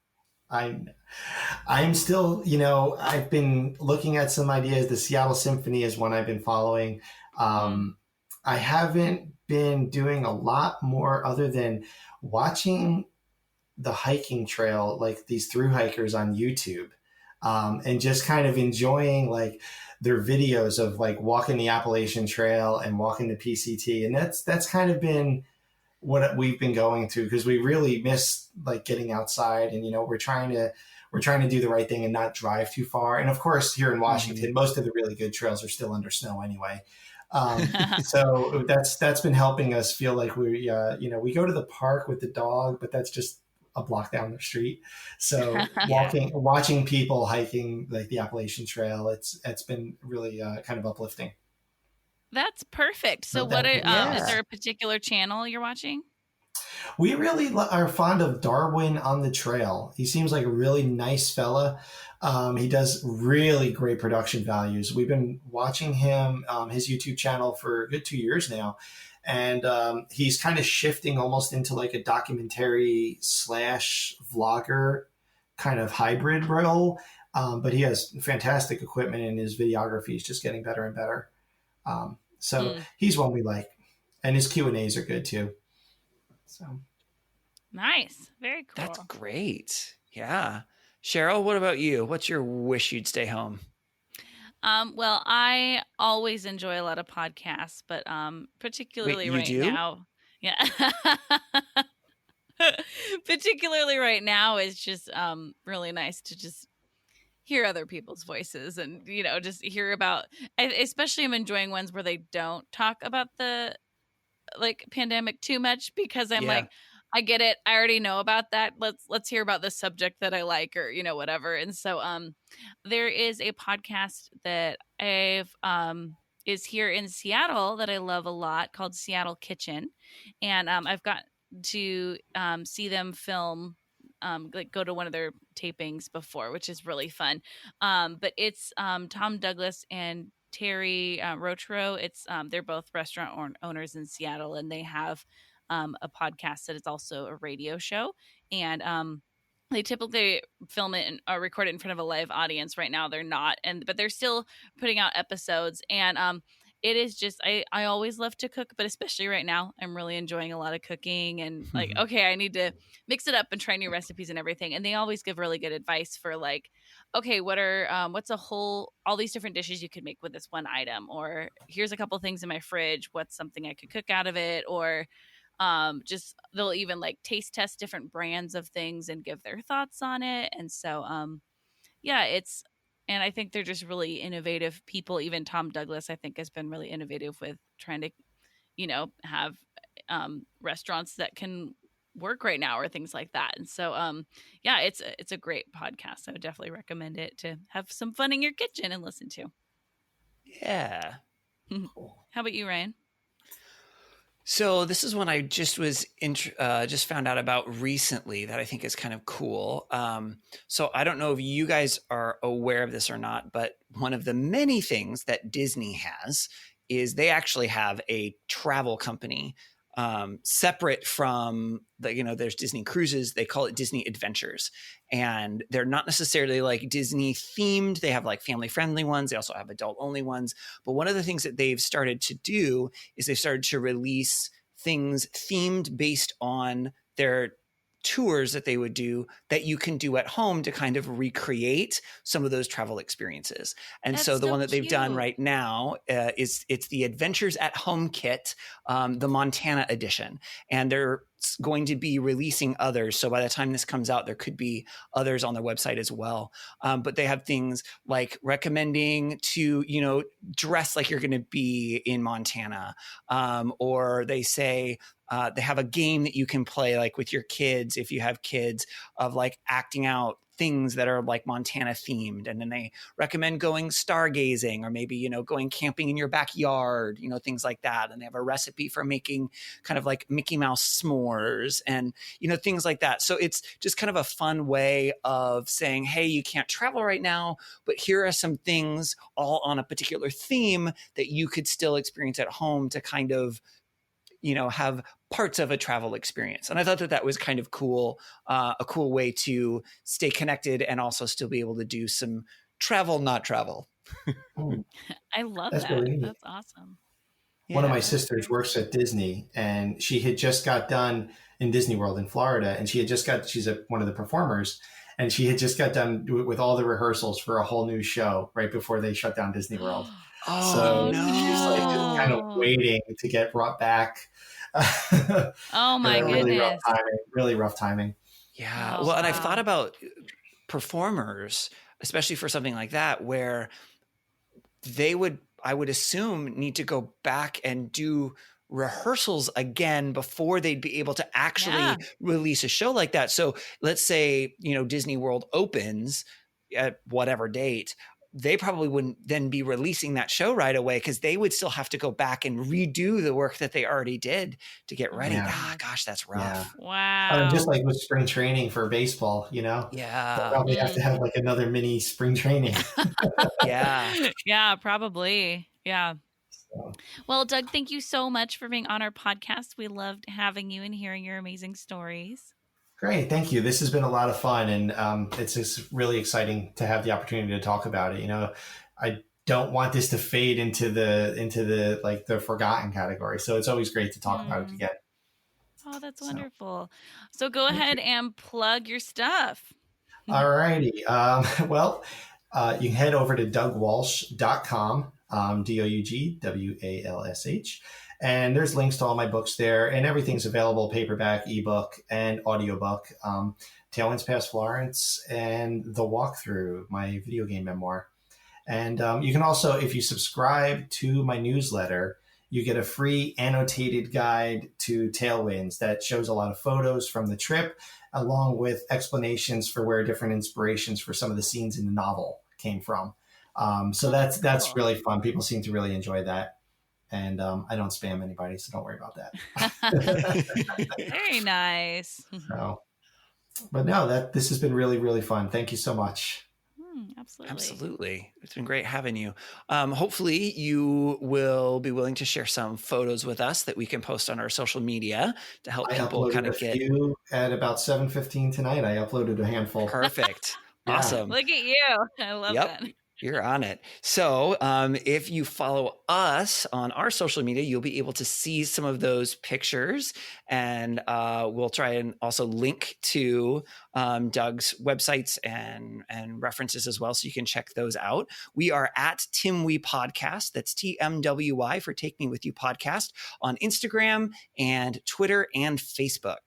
D: I'm still, you know, I've been looking at some ideas. The Seattle Symphony is one I've been following. I haven't been doing a lot more other than watching the hiking trail, like these thru hikers on YouTube, and just kind of enjoying like their videos of like walking the Appalachian Trail and walking the PCT. And that's kind of been what we've been going through, because we really miss like getting outside, and, you know, we're trying to do the right thing and not drive too far. And of course, here in Washington, most of the really good trails are still under snow anyway. So that's been helping us feel like we, you know, we go to the park with the dog, but that's just a block down the street. So watching people hiking like the Appalachian Trail, it's been really kind of uplifting.
C: That's perfect. So what is there a particular channel you're watching?
D: We really are fond of Darwin on the Trail. He seems like a really nice fella. He does really great production values. We've been watching him, his YouTube channel, for a good 2 years now. And he's kind of shifting almost into like a documentary / vlogger kind of hybrid role. But he has fantastic equipment, and his videography is just getting better and better. So he's one we like. And his Q&As are good too. So
C: nice. Very cool.
B: That's great. Yeah. Cheryl, what about you? What's your wish you'd stay home?
C: Well, I always enjoy a lot of podcasts, but particularly now. Yeah. Particularly right now is just really nice to just hear other people's voices and, you know, just hear about, especially I'm enjoying ones where they don't talk about the like pandemic too much, because I'm like, I get it. I already know about that. Let's hear about the subject that I like, or, you know, whatever. And so there is a podcast that I've is here in Seattle that I love a lot, called Seattle Kitchen. And I've got to see them film, like go to one of their tapings before, which is really fun. But it's Tom Douglas and Terry Rotro. It's they're both restaurant owners in Seattle, and they have a podcast that is also a radio show. And they typically film it and record it in front of a live audience. Right now they're not, but they're still putting out episodes. And it is just, I always love to cook, but especially right now, I'm really enjoying a lot of cooking, and like, okay, I need to mix it up and try new recipes and everything. And they always give really good advice for like, okay, what's all these different dishes you could make with this one item, or here's a couple things in my fridge, what's something I could cook out of it, or just they'll even like taste test different brands of things and give their thoughts on it. And so and I think they're just really innovative people. Even Tom Douglas, I think, has been really innovative with trying to, you know, have restaurants that can work right now, or things like that. And so it's a great podcast. I would definitely recommend it to have some fun in your kitchen and listen to.
B: Yeah.
C: How about you, Ryan?
B: So this is one I just just found out about recently that I think is kind of cool. So I don't know if you guys are aware of this or not, but one of the many things that Disney has is they actually have a travel company separate from there's Disney cruises. They call it Disney Adventures, and they're not necessarily like Disney themed. They have like family friendly ones. They also have adult only ones. But one of the things that they've started to do is they've started to release things themed based on their tours that they would do that you can do at home to kind of recreate some of those travel experiences. And
C: That's
B: so the
C: so
B: one that they've done
C: cute.
B: right now it's the Adventures at Home kit, the Montana edition, and they're going to be releasing others. So by the time this comes out, there could be others on their website as well. But they have things like recommending to, dress like you're going to be in Montana. Or they say, they have a game that you can play like with your kids, if you have kids, of like acting out things that are like Montana themed. And then they recommend going stargazing, or maybe, going camping in your backyard, things like that. And they have a recipe for making kind of like Mickey Mouse s'mores and, things like that. So it's just kind of a fun way of saying, hey, you can't travel right now, but here are some things all on a particular theme that you could still experience at home to kind of, have parts of a travel experience. And I thought that was kind of cool, a cool way to stay connected and also still be able to do some travel, not travel.
C: I love
D: That's
C: that.
D: really neat.
C: That's awesome.
D: One of my
B: Yeah.
D: sisters works at Disney, and she had just got done in Disney World in Florida, and she's one of the performers, and she had just got done with all the rehearsals for a whole new show right before they shut down Disney World.
B: Oh,
D: So
B: no.
D: she's like just kind of waiting to get brought back.
C: Oh my goodness.
D: Really rough timing.
B: Yeah.
C: Oh,
B: Well, and I've
C: wow.
B: thought about performers, especially for something like that, where I would assume, need to go back and do rehearsals again before they'd be able to actually release a show like that. So let's say, Disney World opens at whatever date. They probably wouldn't then be releasing that show right away, because they would still have to go back and redo the work that they already did to get ready.
D: Yeah.
B: Ah, gosh, that's rough.
C: Wow.
D: Just like with spring training for baseball, they'll
B: Yeah.
D: probably have to have like another mini spring training.
B: Yeah.
C: Yeah, probably. Yeah.
D: So,
C: Well, Doug, thank you so much for being on our podcast. We loved having you and hearing your amazing stories.
D: great, thank you. This has been a lot of fun, and it's just really exciting to have the opportunity to talk about it. I don't want this to fade into the like the forgotten category. So it's always great to talk about it again.
C: Oh, that's wonderful. So go ahead and plug your stuff.
D: All righty. Well, you can head over to dougwalsh.com, DOUGWALSH. And there's links to all my books there, and everything's available: paperback, ebook, and audiobook. Tailwinds Past Florence and The Walkthrough, my video game memoir. And you can also, if you subscribe to my newsletter, you get a free annotated guide to Tailwinds that shows a lot of photos from the trip, along with explanations for where different inspirations for some of the scenes in the novel came from. So that's
C: cool.
D: really fun. People seem to really enjoy that. And I don't spam anybody, so don't worry about that.
C: Very nice.
D: So, but no, this has been really, really fun. Thank you so much.
C: Absolutely.
B: Absolutely. It's been great having you. Hopefully you will be willing to share some photos with us that we can post on our social media to help people kind of get
D: few at about 7:15 tonight. I uploaded a handful.
B: Perfect.
D: Yeah.
B: Awesome.
C: Look at you. I love that.
B: You're on it. So if you follow us on our social media, you'll be able to see some of those pictures. And we'll try and also link to Doug's websites and references as well, so you can check those out. We are at TimWe Podcast. That's TMWY for Take Me With You Podcast on Instagram and Twitter and Facebook.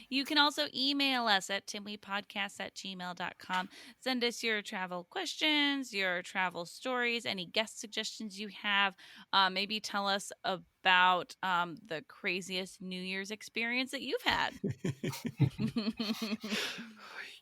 C: You can also email us at timwepodcast@gmail.com. Send us your travel questions, your travel stories, any guest suggestions you have. Maybe tell us about the craziest New Year's experience that you've had.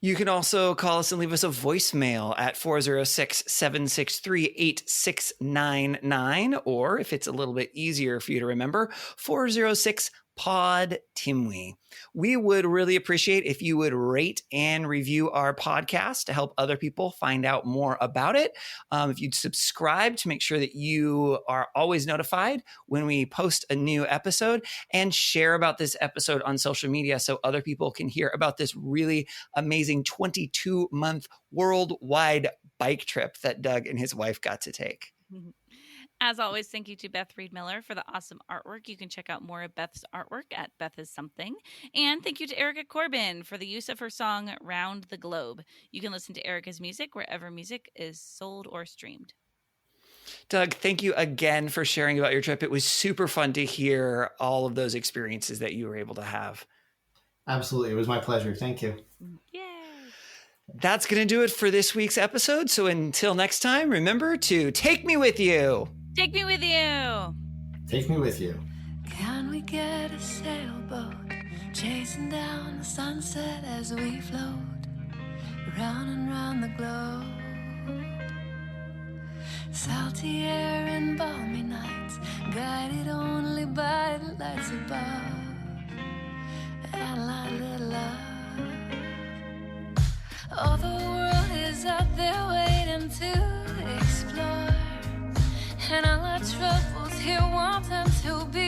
B: You can also call us and leave us a voicemail at 406-763-8699, or if it's a little bit easier for you to remember, 406 Pod Timwe. We would really appreciate if you would rate and review our podcast to help other people find out more about it. If you'd subscribe to make sure that you are always notified when we post a new episode, and share about this episode on social media so other people can hear about this really amazing 22-month worldwide bike trip that Doug and his wife got to take.
C: As always, thank you to Beth Reed Miller for the awesome artwork. You can check out more of Beth's artwork at Beth Is Something. And thank you to Erica Corbin for the use of her song Round the Globe. You can listen to Erica's music wherever music is sold or streamed.
B: Doug, thank you again for sharing about your trip. It was super fun to hear all of those experiences that you were able to have.
D: Absolutely. It was my pleasure. Thank you.
C: Yay.
B: That's going to do it for this week's episode. So until next time, remember to take me with you.
C: Take me with you.
D: Take me with you.
A: Can we get a sailboat chasing down the sunset as we float round and round the globe? Salty air and balmy nights, guided only by the lights above, and a little love. All the world is out there waiting to explore, and all our troubles here want them to be